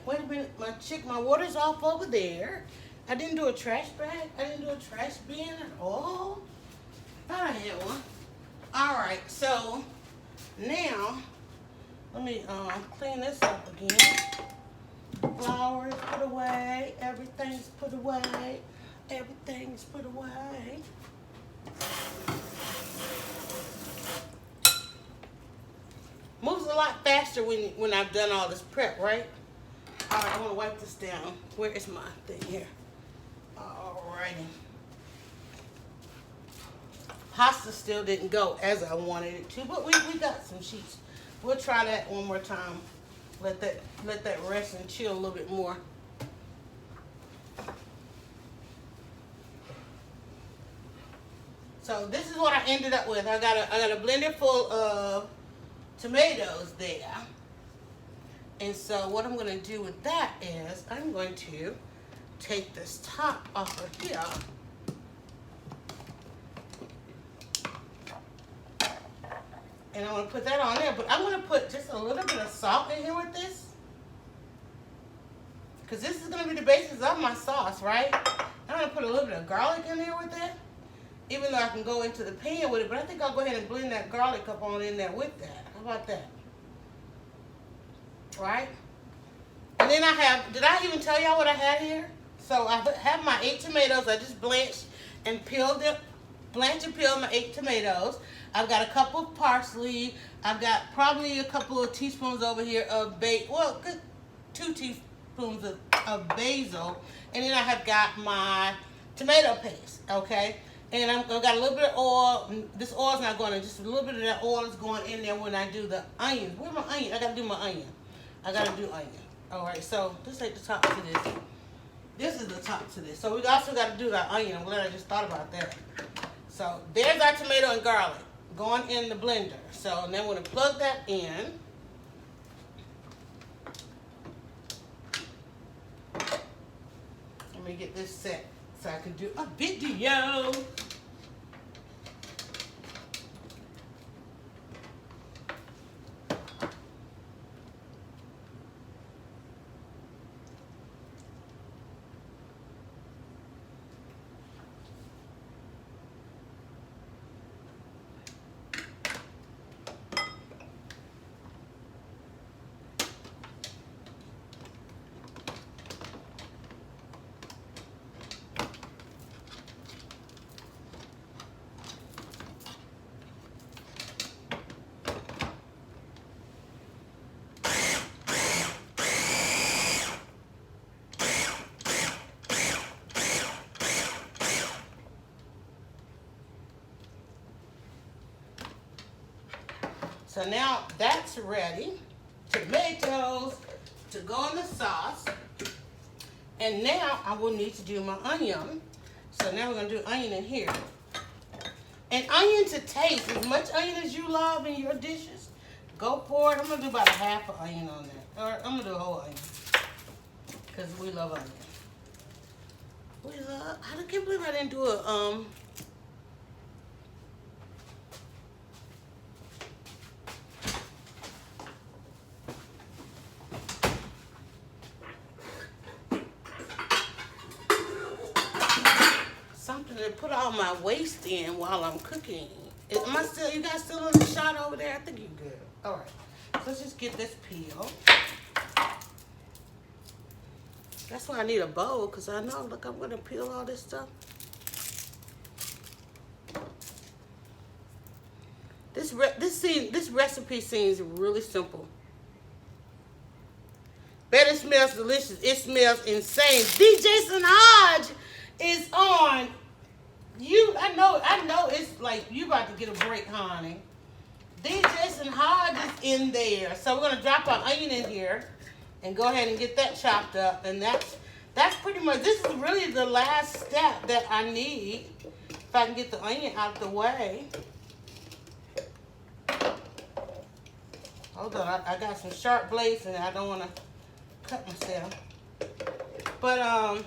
Wait a minute. My water's off over there. I didn't do a trash bag. I didn't do a trash bin at all. Thought I had one. All right. So now let me clean this up again. Flowers put away. Everything's put away. Everything's put away. Moves a lot faster when I've done all this prep, right? All right, I want to wipe this down. Where is my thing here? All righty. Pasta still didn't go as I wanted it to, but we got some sheets. We'll try that one more time. Let that rest and chill a little bit more. So this is what I ended up with. I got a blender full of tomatoes there. And so what I'm going to do with that is I'm going to take this top off of here. And I'm going to put that on there. But I'm going to put just a little bit of salt in here with this. Because this is going to be the basis of my sauce, right? I'm going to put a little bit of garlic in there with that. Even though I can go into the pan with it. But I think I'll go ahead and blend that garlic up on in there with that. How about that? Right? And then I have, did I even tell y'all what I had here? So I have my 8 tomatoes. I just blanched and peeled them. Blanched and peeled my 8 tomatoes. I've got a couple of parsley. I've got probably a couple of teaspoons over here of basil. Well, 2 teaspoons of basil. And then I have got my tomato paste, okay? And I've got a little bit of oil. This oil's not going in. Just a little bit of that oil is going in there when I do the onions. Where's my onion? I got to do my onion. I got to do onion. All right, so this ain't the top to this. This is the top to this. So we also got to do our onion. I'm glad I just thought about that. So there's our tomato and garlic going in the blender. So now we're going to plug that in. Let me get this set so I can do a video. So now that's ready. Tomatoes to go in the sauce. And now I will need to do my onion. So now we're going to do onion in here. And onion to taste. As much onion as you love in your dishes, go for it. I'm going to do about a half an onion on that. Or I'm going to do a whole onion. Because we love onion. I can't believe I didn't do a... something to put all my waste in while I'm cooking. Am I still, you guys still in the shot over there? I think you're good. All right, so let's just get this peeled. That's why I need a bowl, because I know, look, I'm gonna peel all this stuff. This recipe seems really simple. Bet it smells delicious. It smells insane. D. Jason Hodge is on. I know it's like you about to get a break, honey. D. Jason Hodge is in there. So we're gonna drop our onion in here and go ahead and get that chopped up. And that's pretty much, this is really the last step that I need. If I can get the onion out the way. Hold on, I got some sharp blades and I don't want to cut myself. But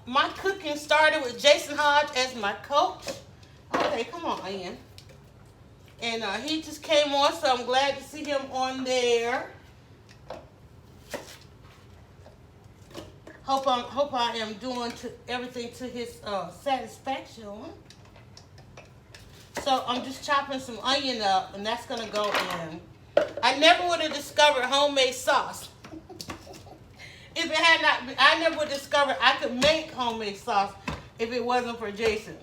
my cooking started with Jason Hodge as my coach. Okay, come on, Ian. And he just came on, so I'm glad to see him on there. Hope I am doing everything to his satisfaction. So I'm just chopping some onion up, and that's gonna go in. I never would have discovered homemade sauce. If it had not been, I never would have discovered I could make homemade sauce if it wasn't for Jason.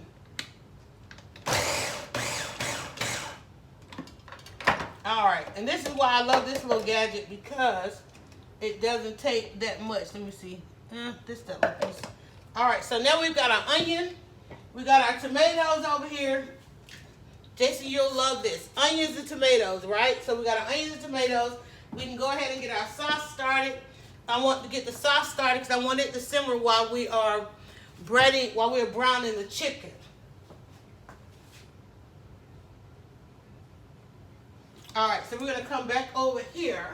Alright, and this is why I love this little gadget, because it doesn't take that much. Let me see. This stuff like this. Alright, so now we've got our onion. We got our tomatoes over here. Jason, you'll love this. Onions and tomatoes, right? So we got our onions and tomatoes. We can go ahead and get our sauce started. I want to get the sauce started because I want it to simmer while we are browning the chicken. Alright, so we're going to come back over here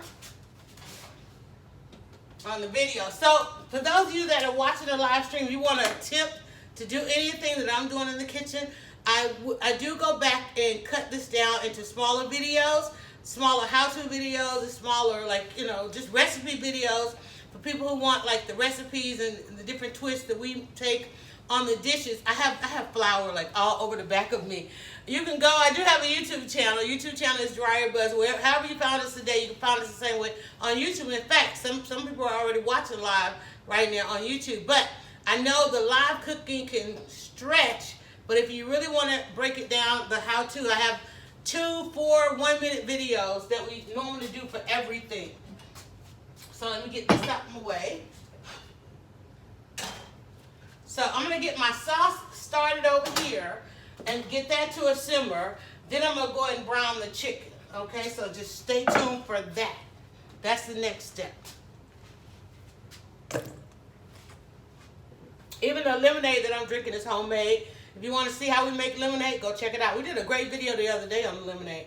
on the video. So, for those of you that are watching the live stream, if you want to attempt to do anything that I'm doing in the kitchen, I do go back and cut this down into smaller videos, smaller how-to videos, and smaller, like, you know, just recipe videos for people who want, like, the recipes and the different twists that we take on the dishes. I have flour, like, all over the back of me. You can go, I do have a YouTube channel. YouTube channel is DryerBuzz. However you found us today, you can find us the same way on YouTube. In fact, some people are already watching live right now on YouTube. But I know the live cooking can stretch, but if you really want to break it down, the how-to, I have 2, 4, 1-minute videos that we normally do for everything. So let me get this out of my way. So I'm going to get my sauce started over here and get that to a simmer. Then I'm going to go ahead and brown the chicken. Okay, so just stay tuned for that. That's the next step. Even the lemonade that I'm drinking is homemade. If you want to see how we make lemonade, go check it out. We did a great video the other day on the lemonade.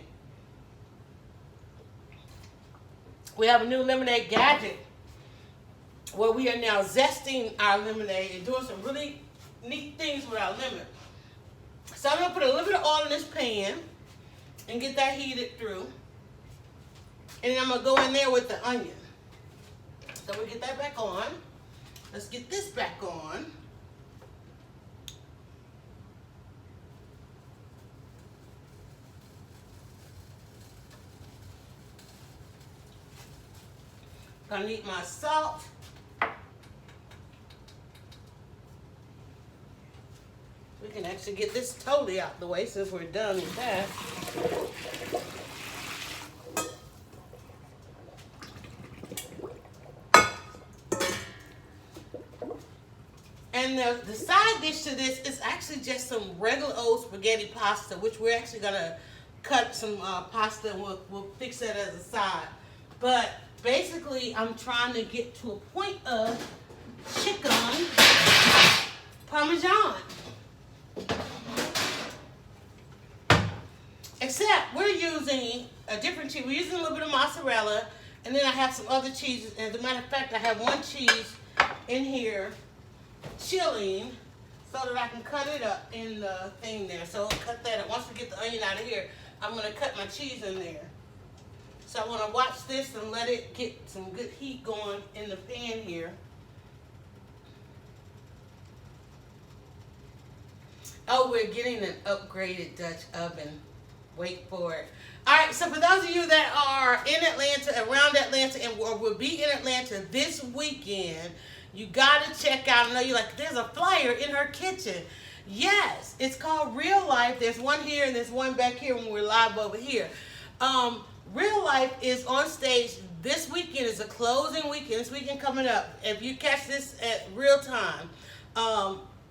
We have a new lemonade gadget where we are now zesting our lemonade and doing some really neat things with our lemon. So I'm going to put a little bit of oil in this pan and get that heated through. And then I'm going to go in there with the onion. So we get that back on. Let's get this back on. Gonna need my salt. We can actually get this totally out the way since we're done with that. And the side dish to this is actually just some regular old spaghetti pasta, which we're actually gonna cut some pasta and we'll fix that as a side. But basically, I'm trying to get to a point of chicken Parmesan. Except we're using a different cheese. We're using a little bit of mozzarella, and then I have some other cheeses. As a matter of fact, I have one cheese in here chilling so that I can cut it up in the thing there. So I'll cut that up. Once we get the onion out of here, I'm going to cut my cheese in there. So I want to watch this and let it get some good heat going in the pan here. Oh, we're getting an upgraded Dutch oven. Wait for it. All right, so for those of you that are in Atlanta, around Atlanta, and will be in Atlanta this weekend, you got to check out. I know you're like, there's a flyer in her kitchen. Yes, it's called Real Life. There's one here and there's one back here when we're live over here. Real Life is on stage this weekend. Is a closing weekend. This weekend coming up. If you catch this at real time,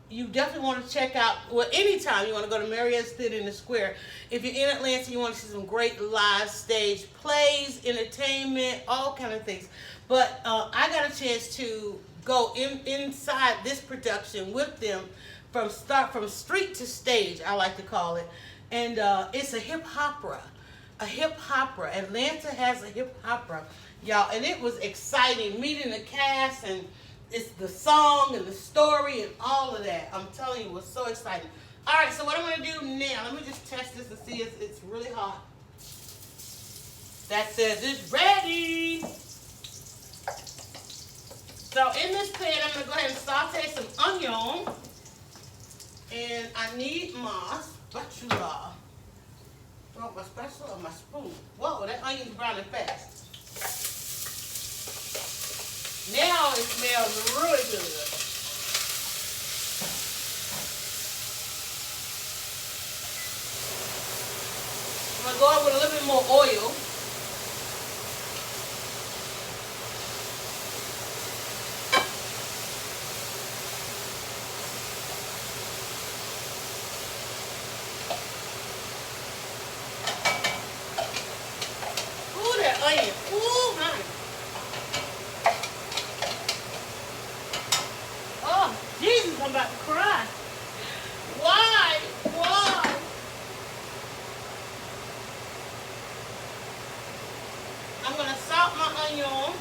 you definitely want to check out, well, anytime you want to go to Marriott's Theater in the Square. If you're in Atlanta, you want to see some great live stage plays, entertainment, all kind of things. But I got a chance to go inside this production with them from street to stage, I like to call it. And it's a hip opera. A hip opera. Atlanta has a hip opera, y'all, and it was exciting meeting the cast, and it's the song and the story and all of that. I'm telling you, it was so exciting. All right, so what I'm going to do now, let me just test this and see if it's really hot. That says it's ready. So in this pan, I'm going to go ahead and saute some onion. And I need my spatula. You want my spatula or my spoon? Whoa, that onion's browning fast. Now it smells really good. I'm going to go over with a little bit more oil. Ooh, that onion. Ooh, honey. Oh, Jesus, I'm about to cry. Why? Why? I'm going to salt my onion.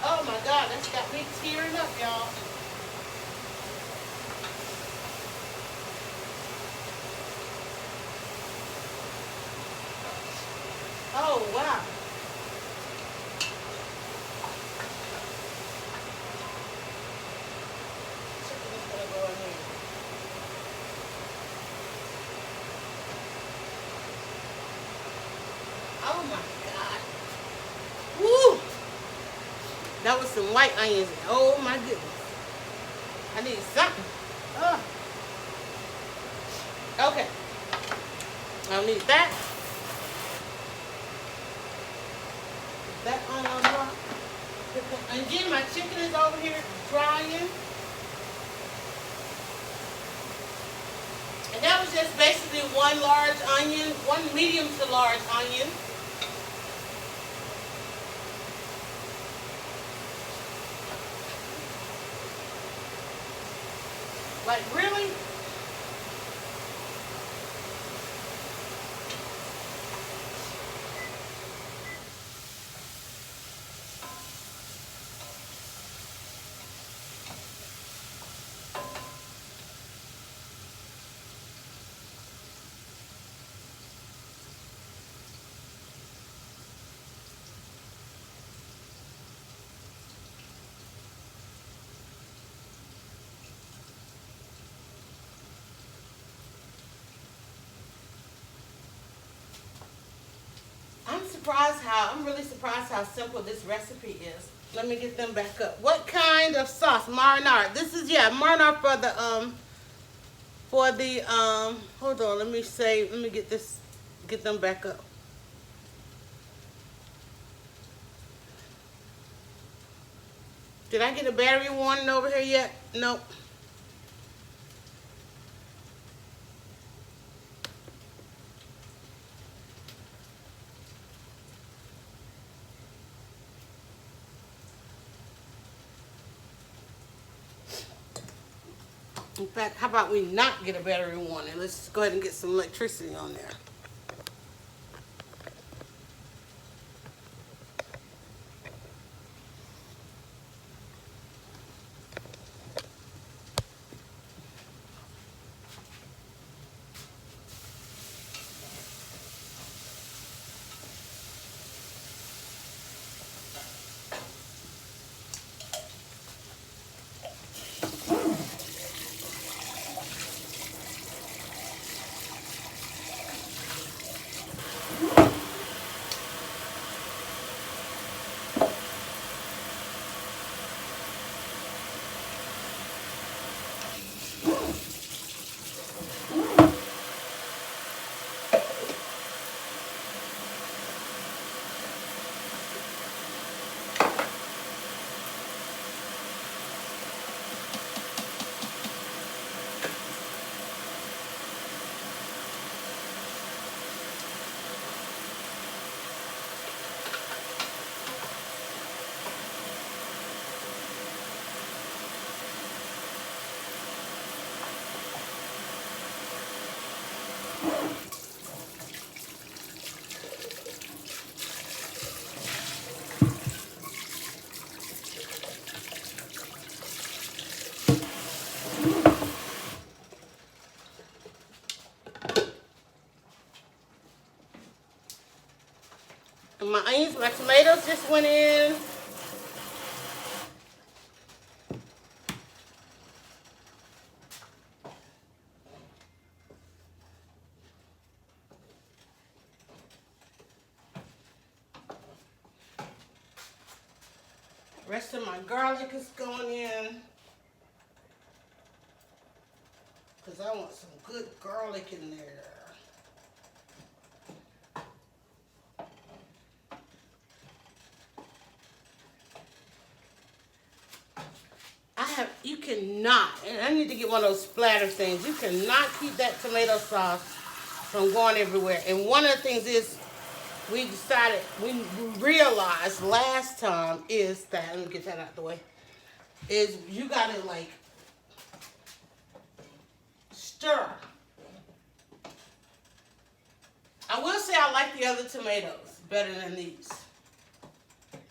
Oh my God, that's got me tearing up, y'all. Oh, wow. Chicken is going to go in here. Oh my God. Woo! That was some white onions. Oh my goodness. I need something. Okay. I don't need that. That on block. And again, my chicken is over here drying. And that was just basically one large onion, one medium to large onion. Like, really? I'm really surprised how simple this recipe is. Let me get them back up. What kind of sauce? Marinara. This is, yeah, marinara for the, hold on, let me get them back up. Did I get a battery warning over here yet? Nope. In fact, how about we not get a battery warning? Let's just go ahead and get some electricity on there. my onions, my tomatoes just went in. Rest of my garlic is going in. Because I want some good garlic in there. You cannot, and I need to get one of those splatter things. You cannot keep that tomato sauce from going everywhere. And one of the things is, we realized last time is that, let me get that out of the way, is you gotta like stir. I will say I like the other tomatoes better than these.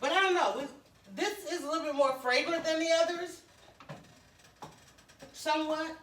But I don't know, this is a little bit more fragrant than the others. Somewhat.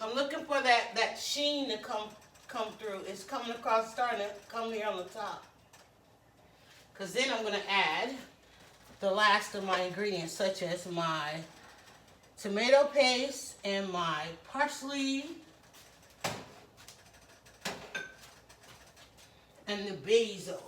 I'm looking for that sheen to come through. It's coming across, starting to come here on the top. Because then I'm going to add the last of my ingredients, such as my tomato paste and my parsley and the basil.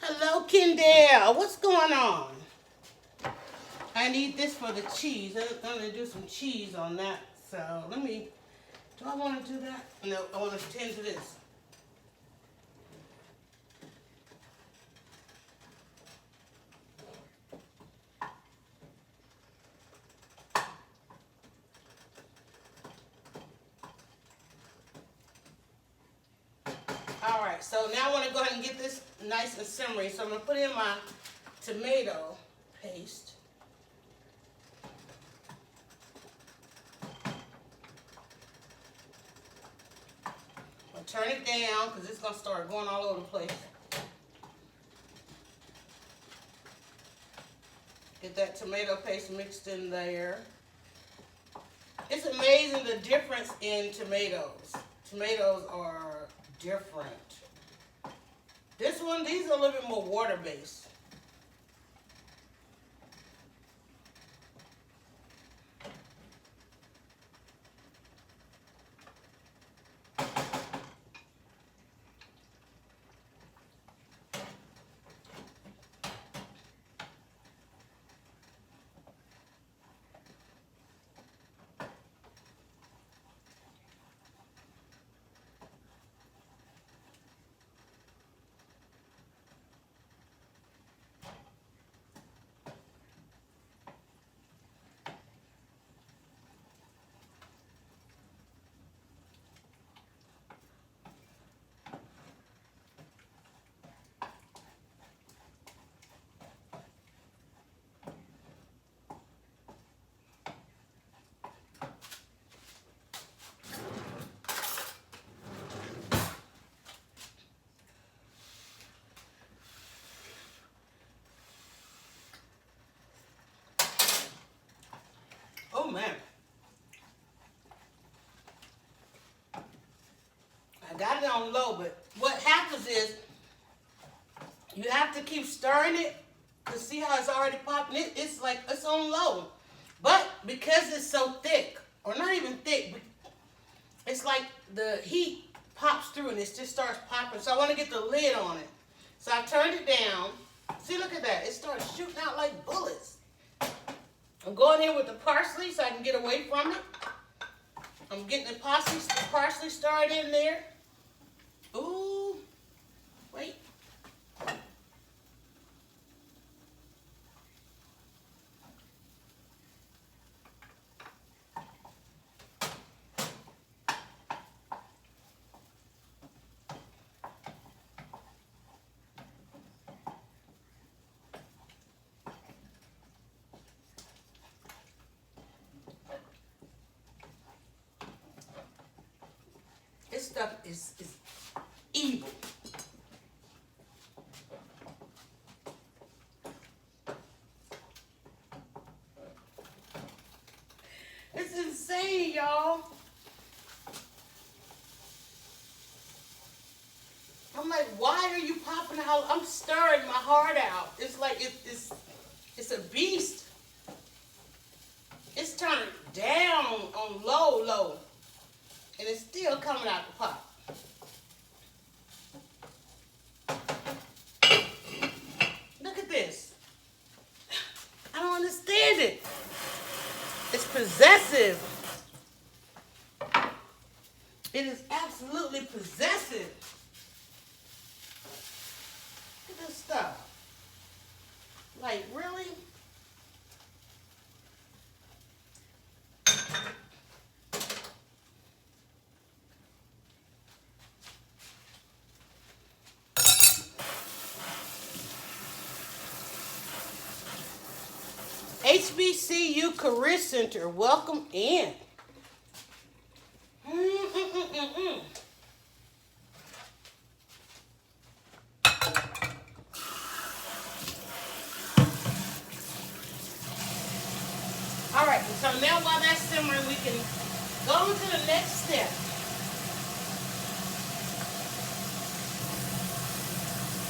Hello, Kendall. What's going on? I need this for the cheese. I'm going to do some cheese on that. So let me, do I want to do that? No, I want to tend to this. All right, so now I want to go ahead and get this nice and simmering. So I'm going to put in my tomato paste. I'll turn it down because it's going to start going all over the place. Get that tomato paste mixed in there. It's amazing the difference in tomatoes. Tomatoes are different. This one, these are a little bit more water-based. Oh man. I got it on low, but what happens is you have to keep stirring it to see how it's already popping. It's like it's on low. But because it's so thick, or not even thick, but it's like the heat pops through and it just starts popping. So I want to get the lid on it. So I turned it down. See, look at that. It starts shooting out like bullets. I'm going in with the parsley so I can get away from it. I'm getting the parsley started in there. Ooh, wait. This stuff is evil. It's insane, y'all. I'm like, why are you popping out? I'm stirring my heart out. It's like it's a beast. It's turning down on low. And it's still coming out the pot. Look at this. I don't understand it. It's possessive. It is absolutely possessive. Look at this stuff. Like, really? HBCU Career Center, welcome in. All right, so now while that's simmering, we can go to the next step.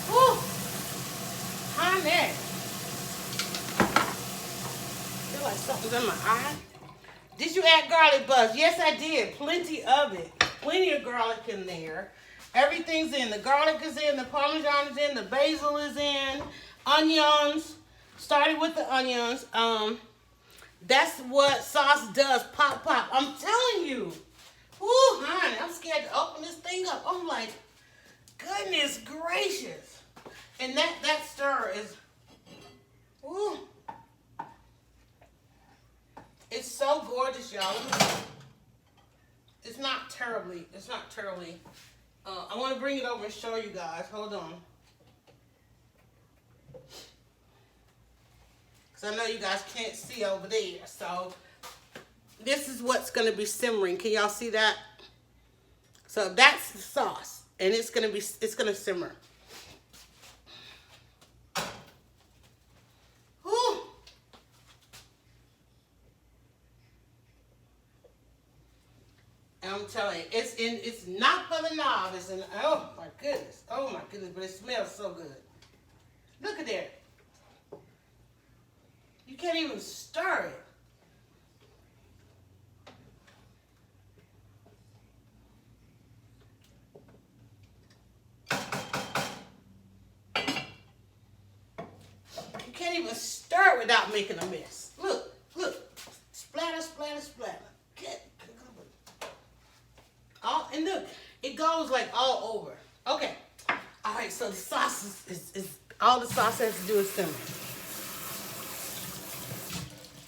Whew. Honey. Feel like something's in my eye. Did you add garlic buzz? Yes, I did. Plenty of it. Plenty of garlic in there. Everything's in. The garlic is in. The Parmesan is in. The basil is in. Onions. Started with the onions. That's what sauce does. Pop, pop. I'm telling you. Woo, honey. I'm scared to open this thing up. I'm like, goodness gracious. And that stir is, woo. It's so gorgeous, y'all. It's not terribly. I want to bring it over and show you guys. Hold on. Because I know you guys can't see over there. So this is what's going to be simmering. Can y'all see that? So that's the sauce. And it's going to simmer. Whew. I'm telling you, it's not for the novice. And oh my goodness, but it smells so good. Look at that. You can't even stir it. You can't even stir it without making a mess. Look, splatter, splatter, splatter. And look, it goes like all over. Okay. All right, so the sauce is all the sauce has to do is simmer.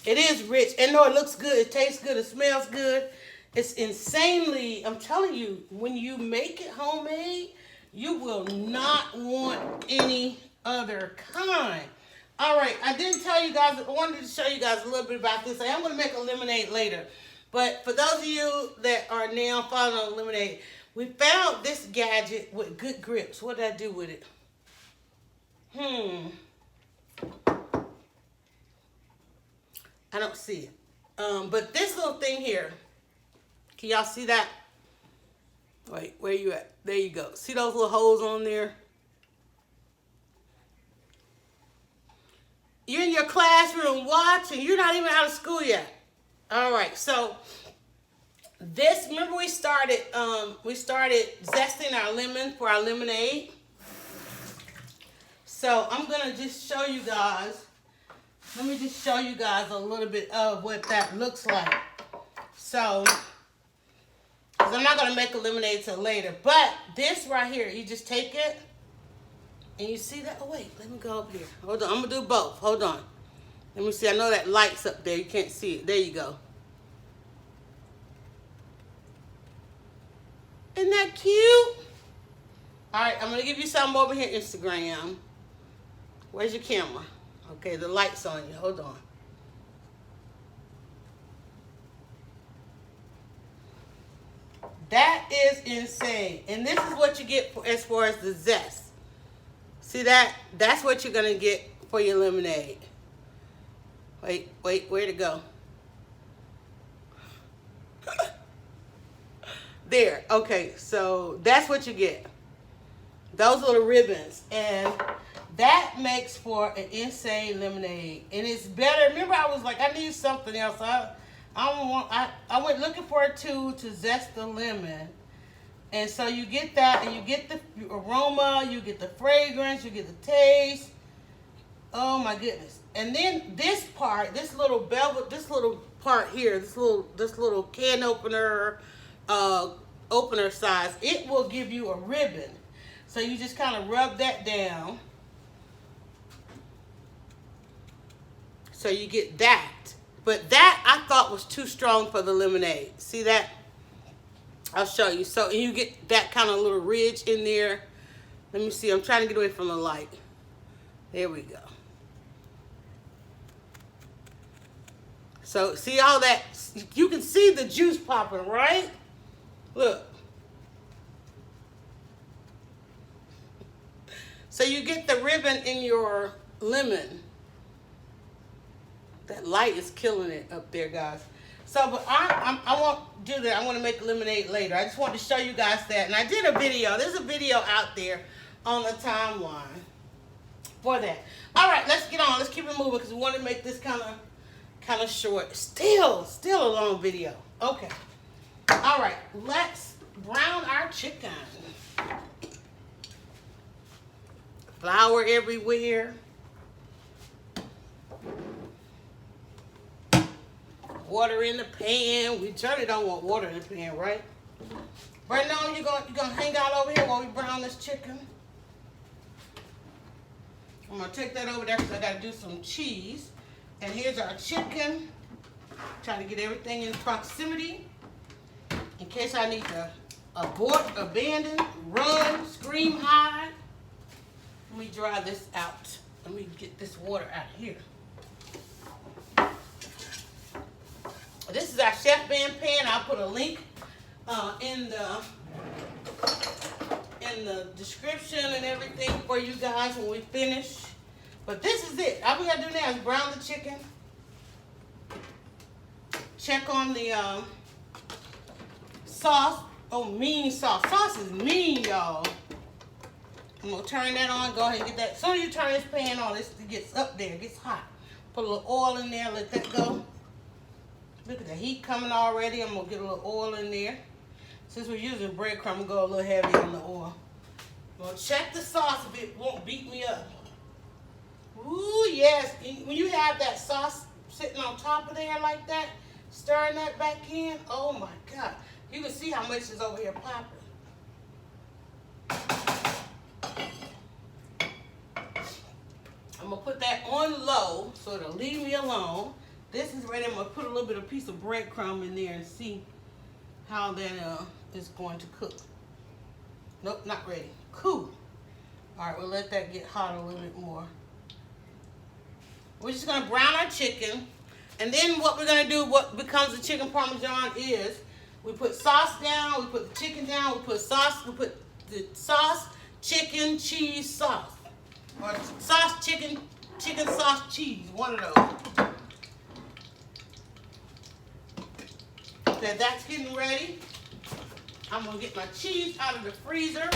It is rich. And no, it looks good. It tastes good. It smells good. It's insanely, I'm telling you, when you make it homemade, you will not want any other kind. All right, I didn't tell you guys, I wanted to show you guys a little bit about this. I am going to make a lemonade later. But for those of you that are now following lemonade, we found this gadget with good grips. What did I do with it? I don't see it. But this little thing here, can y'all see that? Wait, where you at? There you go. See those little holes on there? You're in your classroom watching. You're not even out of school yet. All right, so this, remember we started zesting our lemon for our lemonade. So I'm gonna just show you guys. Let me just show you guys a little bit of what that looks like. So, because I'm not gonna make a lemonade till later, but this right here, you just take it and you see that. Oh wait, let me go up here. Hold on, I'm gonna do both. Hold on. Let me see. I know that light's up there. You can't see it. There you go. Isn't that cute? All right, I'm gonna give you something over here, Instagram. Where's your camera? Okay, the light's on you. Hold on. That is insane. And this is what you get as far as the zest. See that? That's what you're going to get for your lemonade. Wait, where'd it go? There. Okay, so that's what you get. Those little ribbons. And that makes for an insane lemonade. And it's better. Remember, I was like, I need something else. I went looking for a tool to zest the lemon. And so you get that, and you get the aroma, you get the fragrance, you get the taste. Oh my goodness. And then this part, this little part here, this little can opener, opener size, it will give you a ribbon. So you just kind of rub that down. So you get that. But that I thought was too strong for the lemonade. See that? I'll show you. So you get that kind of little ridge in there. Let me see. I'm trying to get away from the light. There we go. So see all that? You can see the juice popping, right? Look. So you get the ribbon in your lemon. That light is killing it up there, guys. So, but I won't do that. I'm going to make lemonade later. I just wanted to show you guys that. And I did a video. There's a video out there on the timeline for that. All right, let's get on. Let's keep it moving because we want to make this kind of short. Still a long video. Okay. All right, let's brown our chicken. Flour everywhere. Water in the pan. We certainly don't want water in the pan, right? Right now, you're gonna hang out over here while we brown this chicken. I'm gonna take that over there because I gotta do some cheese. And here's our chicken. Trying to get everything in proximity in case I need to abort, abandon, run, scream, hide. Let me dry this out. Let me get this water out of here. This is our Chef Van pan. I'll put a link in the description and everything for you guys when we finish. But this is it. All we gotta do now is brown the chicken. Check on the sauce. Oh, mean sauce. Sauce is mean, y'all. I'm gonna turn that on. Go ahead and get that. As soon as you turn this pan on, it gets up there. It gets hot. Put a little oil in there. Let that go. Look at the heat coming already. I'm going to get a little oil in there. Since we're using breadcrumb, I'm going to go a little heavy on the oil. I'm going to check the sauce if it won't beat me up. Ooh, yes. When you have that sauce sitting on top of there like that, stirring that back in, oh my God. You can see how much is over here popping. I'm going to put that on low so it'll leave me alone. This is ready. I'm going to put a little bit of piece of breadcrumb in there and see how that is going to cook. Nope, not ready. Cool. All right, we'll let that get hot a little bit more. We're just going to brown our chicken. And then what we're going to do, what becomes the chicken Parmesan is, we put sauce down, we put the chicken down, we put sauce, we put the sauce, chicken, cheese, sauce. Or sauce, chicken, sauce, cheese. One of those. Okay, that's getting ready. I'm gonna get my cheese out of the freezer.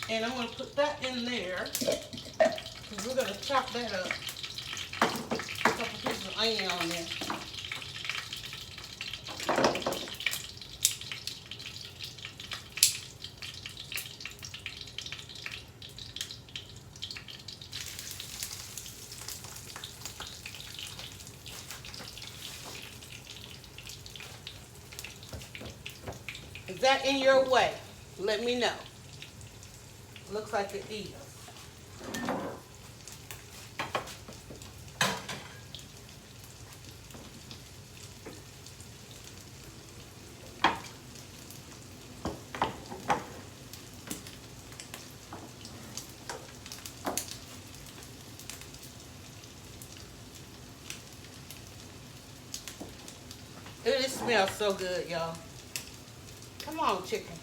And I'm gonna put that in there. Because we're gonna chop that up. A couple pieces of onion on there. Is that in your way? Let me know. Looks like it is. It smells so good, y'all. Come on, chicken.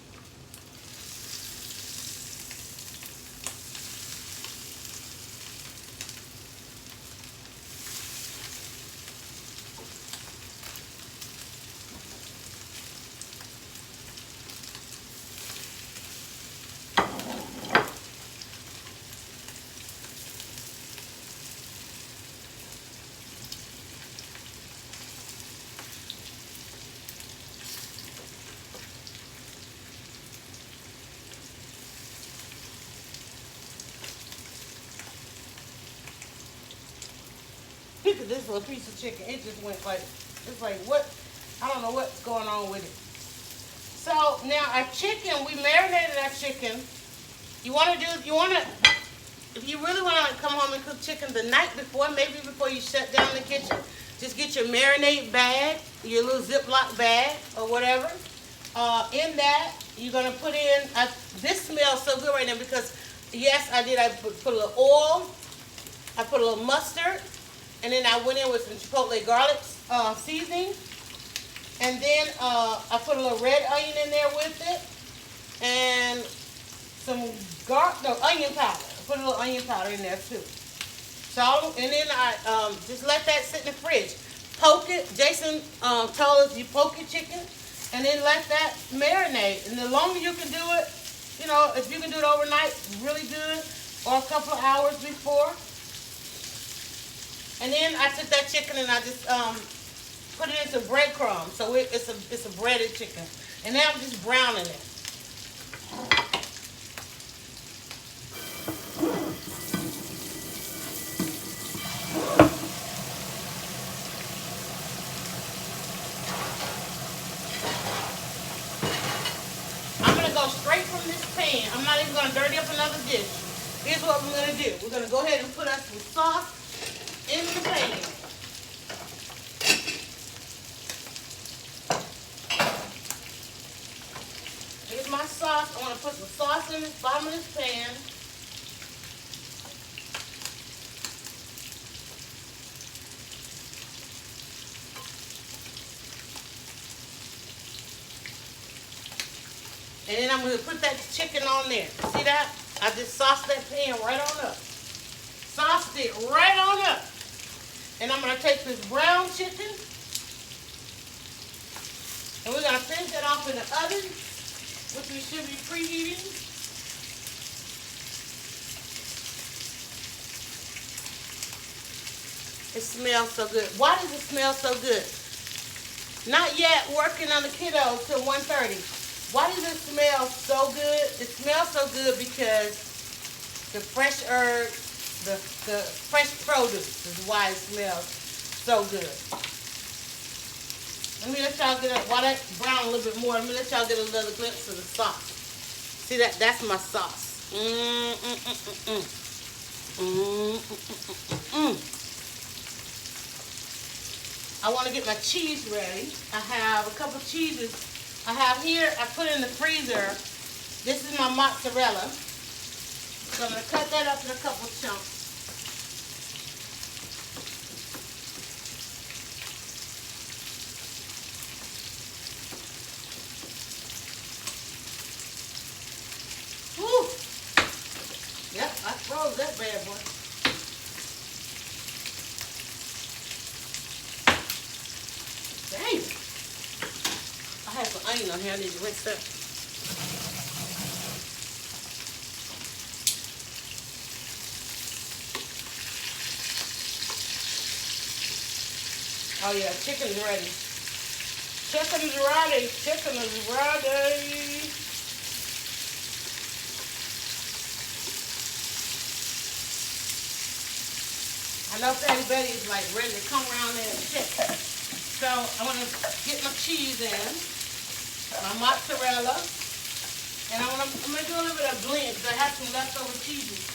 Look at this little piece of chicken. It just went like, it's like, what? I don't know what's going on with it. So now our chicken, we marinated our chicken. If you really want to come home and cook chicken the night before, maybe before you shut down the kitchen, just get your marinade bag, your little Ziploc bag or whatever. In that, you're going to put in, this smells so good right now because, yes, I did. I put a little oil. I put a little mustard. And then I went in with some chipotle garlic seasoning. And then I put a little red onion in there with it. And some onion powder. I put a little onion powder in there too. So, and then I just let that sit in the fridge. Poke it. Jason told us you poke your chicken. And then let that marinate. And the longer you can do it, you know, if you can do it overnight, really good. Or a couple of hours before. And then I took that chicken and I just put it into breadcrumbs. So it's a breaded chicken. And now I'm just browning it. I'm going to go straight from this pan. I'm not even going to dirty up another dish. Here's what we're going to do. We're going to go ahead and put us some sauce in the pan. Here's my sauce. I want to put some sauce in the bottom of this pan. And then I'm going to put that chicken on there. See that? I just sauced that pan right on up. Sauced it right on up. And I'm going to take this brown chicken. And we're going to finish it off in the oven, which we should be preheating. It smells so good. Why does it smell so good? Not yet working on the kiddos till 1:30. Why does it smell so good? It smells so good because the fresh herbs, the fresh produce is why it smells so good. Let me let y'all get up, while that brown a little bit more, let me let y'all get another glimpse of the sauce. See that? That's my sauce. I want to get my cheese ready. I have a couple cheeses. I have here, I put in the freezer. This is my mozzarella. So I'm going to cut that up in a couple chunks. Whew. Yep, I froze that bad boy. on here. I need to rinse that. Oh yeah, chicken is ready. Chicken is ready. Chicken is ready. I know Fatty Betty is like ready to come around there and check. So I want to get my cheese in, my mozzarella, and I'm gonna do a little bit of blend because I have some leftover cheeses.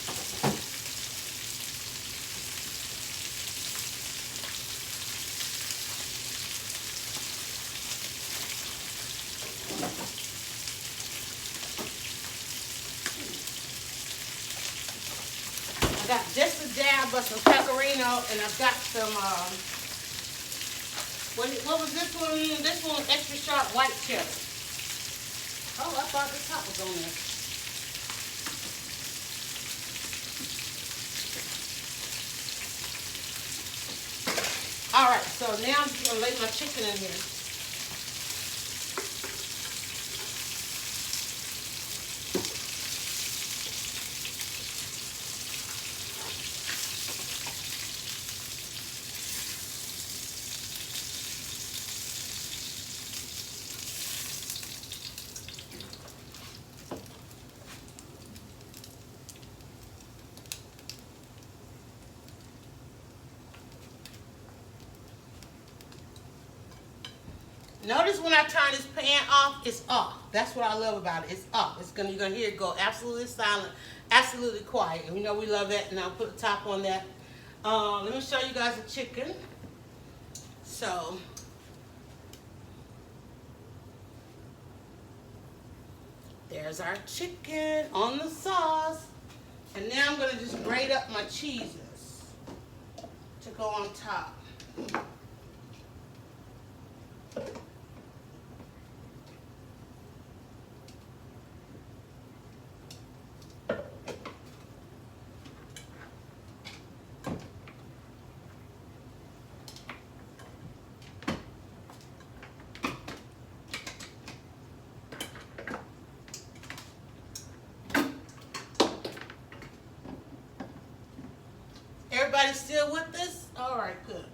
I got just a dab of some pecorino, and I've got some, what was this one? This one extra sharp white cheddar. Oh, I thought the top was on there. All right, so now I'm just gonna lay my chicken in here. Notice when I turn this pan off, it's off. That's what I love about it. It's off. You're gonna hear it go absolutely silent, absolutely quiet. And we know we love that. And I'll put the top on that. Let me show you guys the chicken. So there's our chicken on the sauce. And now I'm gonna just grate up my cheeses to go on top. Everybody still with us? All right, good.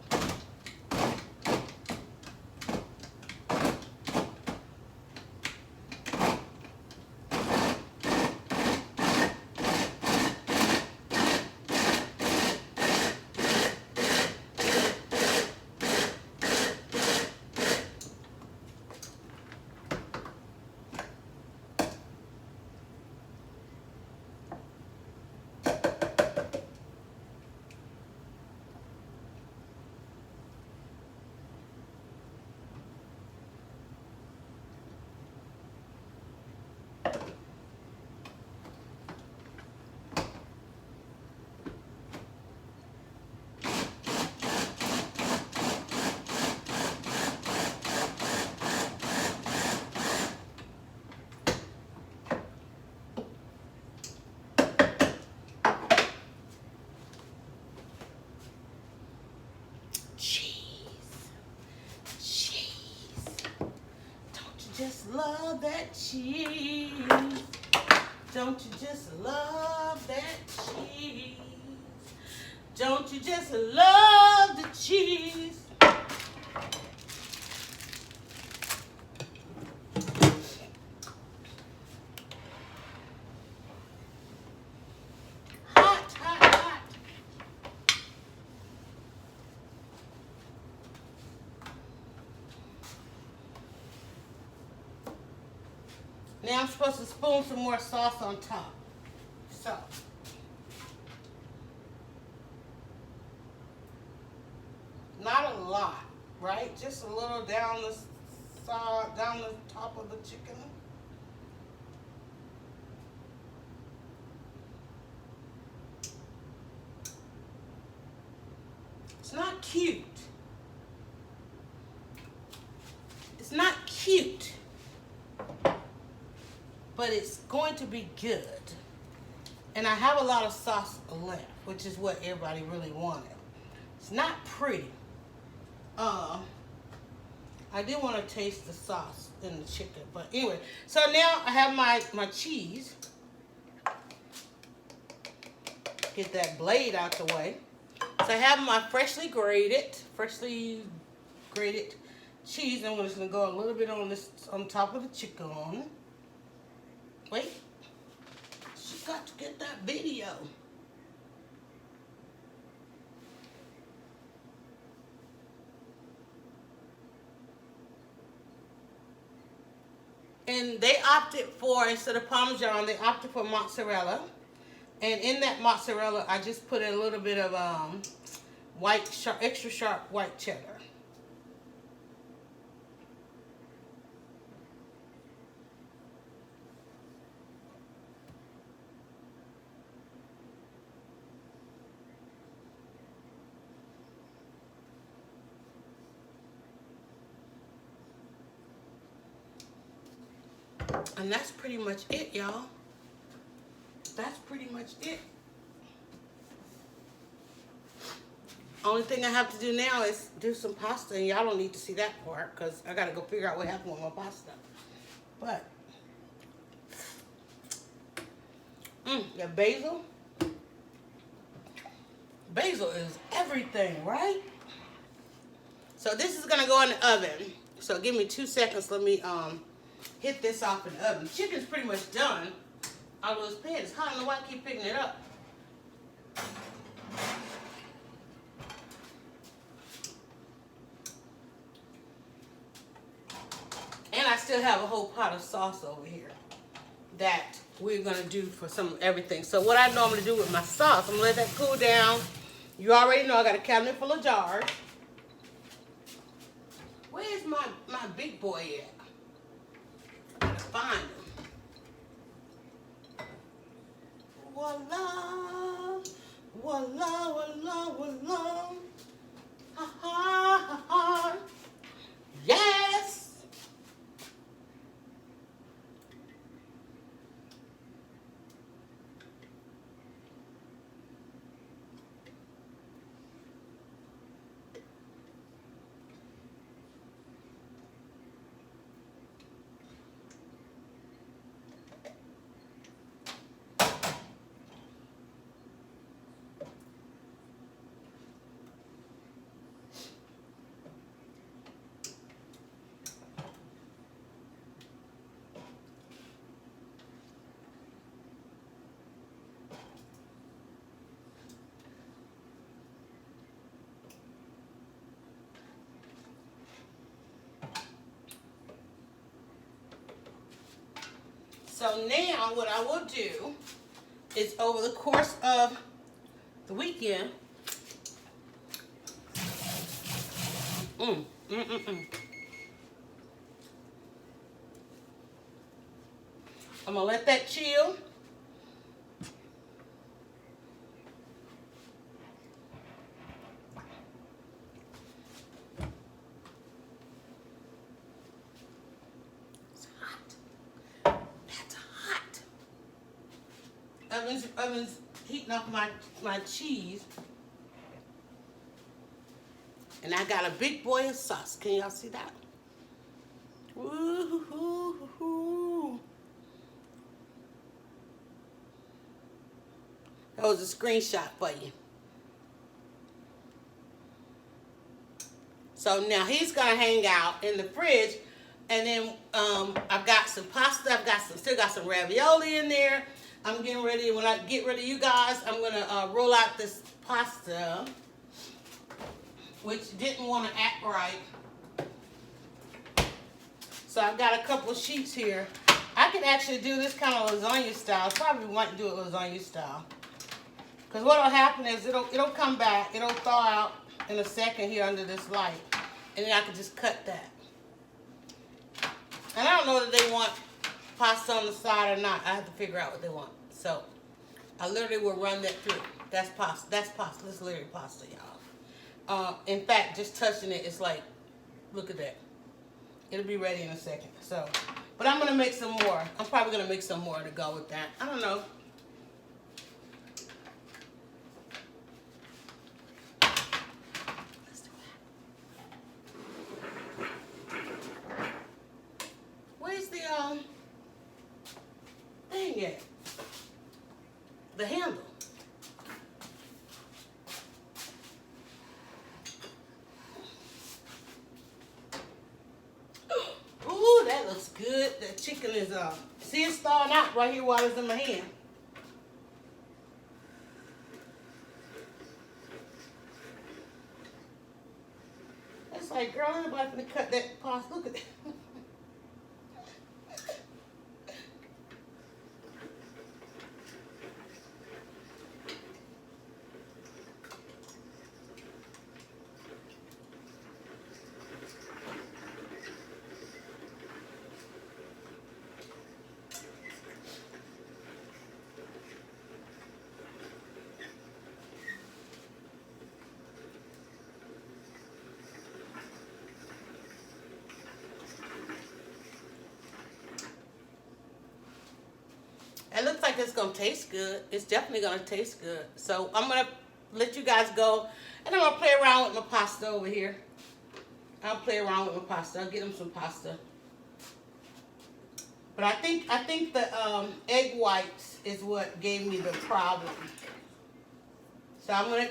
Just love that cheese. Don't you just love that cheese? Don't you just love the cheese? Hot, hot, hot. Now I'm supposed to spoon some more sauce on top. So, not a lot, right? Just a little down the side, down the top of the chicken. It's not cute. It's not cute. But it's going to be good. And I have a lot of sauce left, which is what everybody really wanted. It's not pretty. I do want to taste the sauce in the chicken. But anyway, so now I have my cheese. Get that blade out the way. So I have my freshly grated cheese. I'm just gonna go a little bit on top of the chicken. Wait, she got to get that video. And they opted for, instead of Parmesan, they opted for mozzarella. And in that mozzarella, I just put in a little bit of extra sharp white cheddar. And that's pretty much it, y'all. That's pretty much it. Only thing I have to do now is do some pasta, and y'all don't need to see that part because I gotta go figure out what happened with my pasta. But the basil is everything, right? So this is gonna go in the oven. So give me 2 seconds. Let me hit this off in the oven. Chicken's pretty much done. Although this pan is hot, I don't know why I keep picking it up. And I still have a whole pot of sauce over here that we're gonna do for some everything. So what I normally do with my sauce, I'm gonna let that cool down. You already know I got a cabinet full of jars. Where's my big boy at? I gotta find him. Voila, voila, voila, voila. Ha ha ha ha. Yes. So now what I will do is, over the course of the weekend, I'm gonna let that chill. Oven's heating up my cheese. And I got a big boy of sauce. Can y'all see that? Woo-hoo-hoo-hoo. That was a screenshot for you. So now he's gonna hang out in the fridge, and then I've got some pasta. Still got some ravioli in there. I'm getting ready. When I get ready, you guys, I'm gonna roll out this pasta, which didn't want to act right. So I've got a couple sheets here. I can actually do this kind of lasagna style. Probably might do it lasagna style. Because what will happen is it'll come back. It'll thaw out in a second here under this light. And then I can just cut that. And I don't know if they want pasta on the side or not. I have to figure out what they want. So I literally will run that through. That's pasta. That's pasta. That's literally pasta, y'all. In fact, just touching it, it's like, look at that. It'll be ready in a second. So, but I'm gonna make some more. I'm probably gonna make some more to go with that. I don't know. Let's do that. the chicken is see it's thawing out right here while it's in my hand. It's like, girl, anybody's gonna cut that pasta. Look at that. It looks like it's gonna taste good. It's definitely gonna taste good. So I'm gonna let you guys go, and I'm gonna play around with my pasta over here. I'll play around with my pasta. I'll get them some pasta. But I think the egg whites is what gave me the problem. So I'm gonna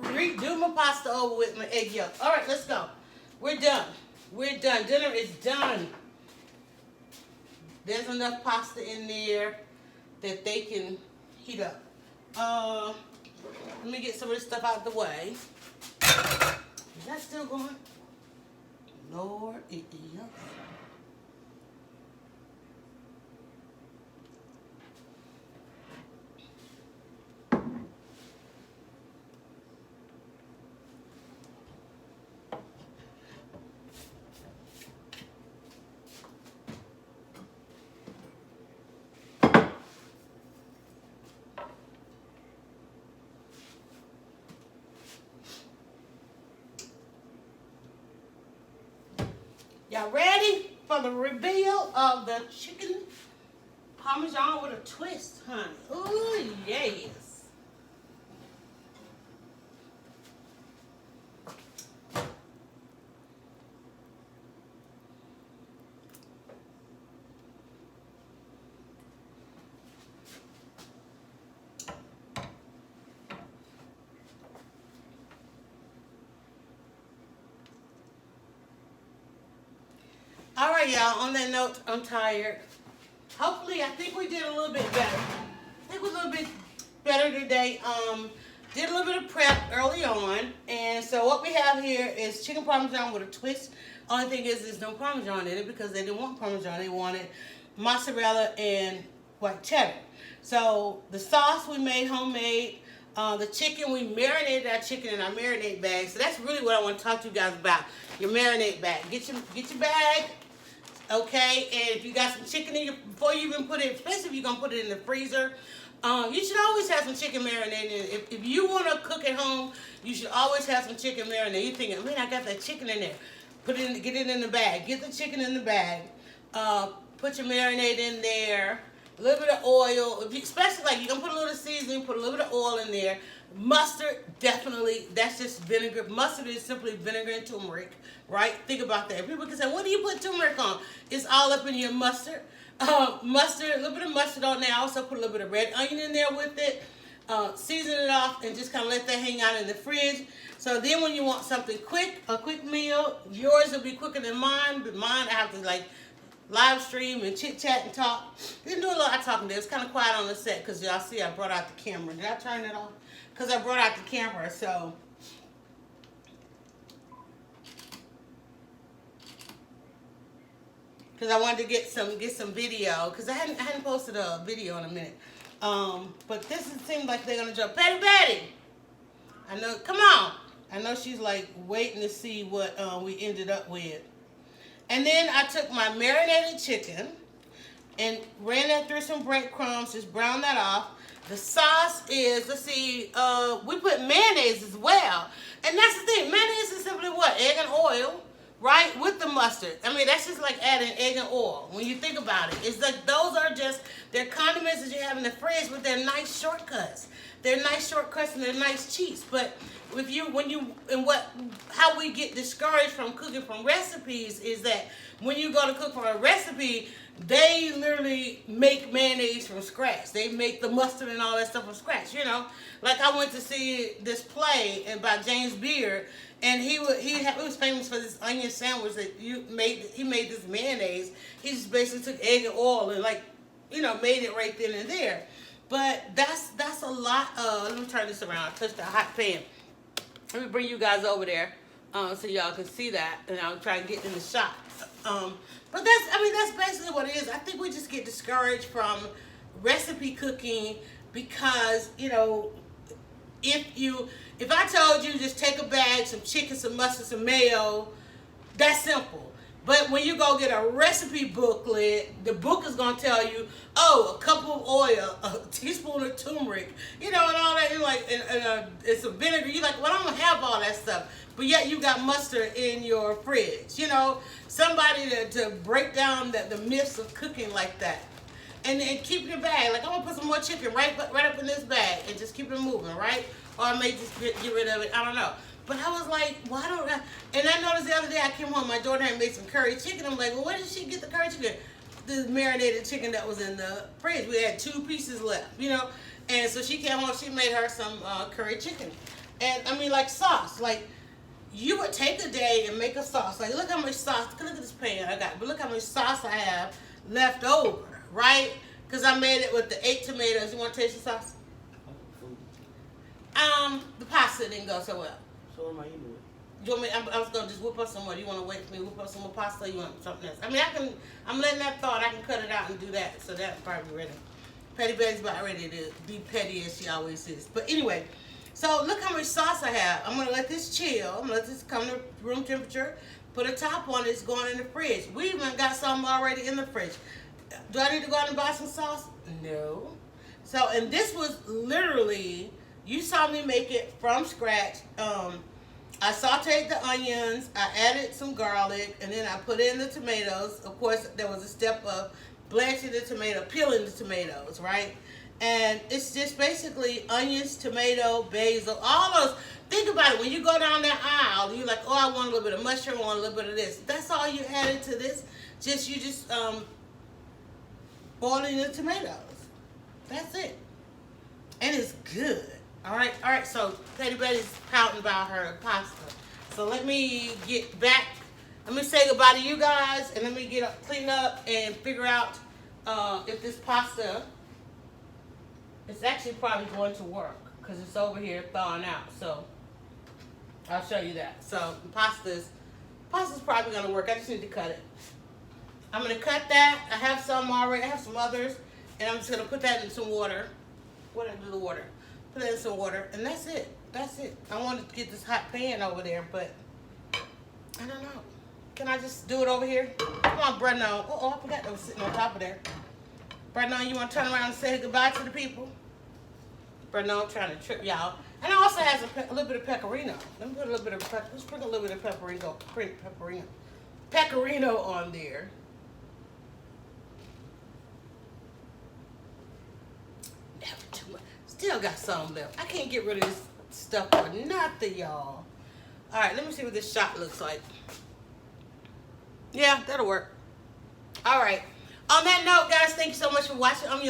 redo my pasta over with my egg yolk. All right, let's go. We're done. We're done. Dinner is done. There's enough pasta in there that they can heat up. Let me get some of this stuff out of the way. Is that still going? Lord, it is. Y'all ready for the reveal of the chicken Parmesan with a twist, honey? Ooh, yes. All right, y'all, on that note, I'm tired. Hopefully, I think we did a little bit better. I think we're a little bit better today. Did a little bit of prep early on. And so what we have here is chicken Parmesan with a twist. Only thing is there's no Parmesan in it because they didn't want Parmesan. They wanted mozzarella and white cheddar. So the sauce we made homemade. The chicken, we marinated our chicken in our marinade bag. So that's really what I want to talk to you guys about. Your marinade bag. Get your bag. Okay, and if you got some chicken in your, before you even put it, especially if you're going to put it in the freezer, you should always have some chicken marinated. If you want to cook at home, you should always have some chicken marinated. You're thinking, man, I got that chicken in there. Put it in, get it in the bag. Get the chicken in the bag. Put your marinade in there. A little bit of oil. Especially like you're going to put a little seasoning, put a little bit of oil in there. Mustard, definitely, that's just vinegar. Mustard is simply vinegar and turmeric, right? Think about that. People can say, what do you put turmeric on? It's all up in your mustard. Mustard, a little bit of mustard on there. I also put a little bit of red onion in there with it. Season it off and just kind of let that hang out in the fridge. So then when you want something quick, a quick meal, yours will be quicker than mine. But mine, I have to like live stream and chit chat and talk. Didn't do a lot of talking there. It's kind of quiet on the set because y'all see I brought out the camera. Did I turn it off? Because I brought out the camera, so. Because I wanted to get some video. Because I hadn't posted a video in a minute. But this seems like they're gonna jump. Betty! I know, come on! I know she's like waiting to see what we ended up with. And then I took my marinated chicken and ran that through some breadcrumbs, just brown that off. The sauce is, let's see, we put mayonnaise as well. And that's the thing, mayonnaise is simply what? Egg and oil, right? With the mustard. I mean, that's just like adding egg and oil when you think about it. It's like those are just, they're condiments that you have in the fridge, but they're nice shortcuts. they're nice shortcuts and they're nice cheats. But how we get discouraged from cooking from recipes is that when you go to cook from a recipe, they literally make mayonnaise from scratch. They make the mustard and all that stuff from scratch. Like I went to see this play by James Beard, and he was famous for this onion sandwich that he made this mayonnaise. He just basically took egg and oil and made it right then and there. But that's a lot. Let me turn this around. Touch the hot pan. Let me bring you guys over there so y'all can see that, and I'll try and get in the shot. But that's basically what it is. I think we just get discouraged from recipe cooking because if I told you just take a bag, some chicken, some mustard, some mayo, that's simple. But when you go get a recipe booklet, the book is going to tell you, a cup of oil, a teaspoon of turmeric, and all that. You're like, it's a vinegar. You're like, well, I don't have all that stuff. But yet you got mustard in your fridge. Somebody to break down the myths of cooking like that. And keep your bag. Like, I'm going to put some more chicken right up in this bag and just keep it moving, right? Or I may just get rid of it. I don't know. But I was like, why don't I? And I noticed the other day I came home, my daughter had made some curry chicken. I'm like, well, where did she get the curry chicken? The marinated chicken that was in the fridge. We had 2 pieces left, And so she came home, she made her some curry chicken. And like sauce. Like, you would take a day and make a sauce. Like, look how much sauce, look at this pan I got. But look how much sauce I have left over, right? Because I made it with the 8 tomatoes. You want to taste the sauce? The pasta didn't go so well. So what am I eating with? You want me? I was gonna just whip up some more. You want to wait for me to whip up some more pasta? Or you want something else? I'm letting that thought. I can cut it out and do that. So that's probably ready. Petty Betty's about ready to be petty as she always is. But anyway, so look how much sauce I have. I'm gonna let this chill. I'm gonna let this come to room temperature. Put a top on it. It's going in the fridge. We even got some already in the fridge. Do I need to go out and buy some sauce? No. So, and this was literally, you saw me make it from scratch. I sauteed the onions, I added some garlic, and then I put in the tomatoes. Of course, there was a step of blanching the tomato, peeling the tomatoes, right? And it's just basically onions, tomato, basil, all those. Think about it. When you go down that aisle, you're like, I want a little bit of mushroom, I want a little bit of this. That's all you added to this. You just boiling the tomatoes. That's it. And it's good. All right, so Petty Betty's pouting about her pasta. So let me get back. Let me say goodbye to you guys, and let me clean up and figure out if this pasta is actually probably going to work because it's over here thawing out. So I'll show you that. So the pasta's probably going to work. I just need to cut it. I'm going to cut that. I have some already. I have some others, and I'm just going to put that in some water. What did I do to the water? Put it in some water, and that's it. That's it. I wanted to get this hot pan over there, but I don't know. Can I just do it over here? Come on, Brennan. Oh, I forgot that was sitting on top of there. Brennan, you want to turn around and say goodbye to the people? Brennan, I'm trying to trip y'all. And it also has a little bit of pecorino. Let me put a little bit of let's sprinkle a little bit of pecorino on there. Never too much. Still got some left. I can't get rid of this stuff for nothing, y'all. All right, let me see what this shot looks like. Yeah, that'll work. All right. On that note, guys, thank you so much for watching. I'm your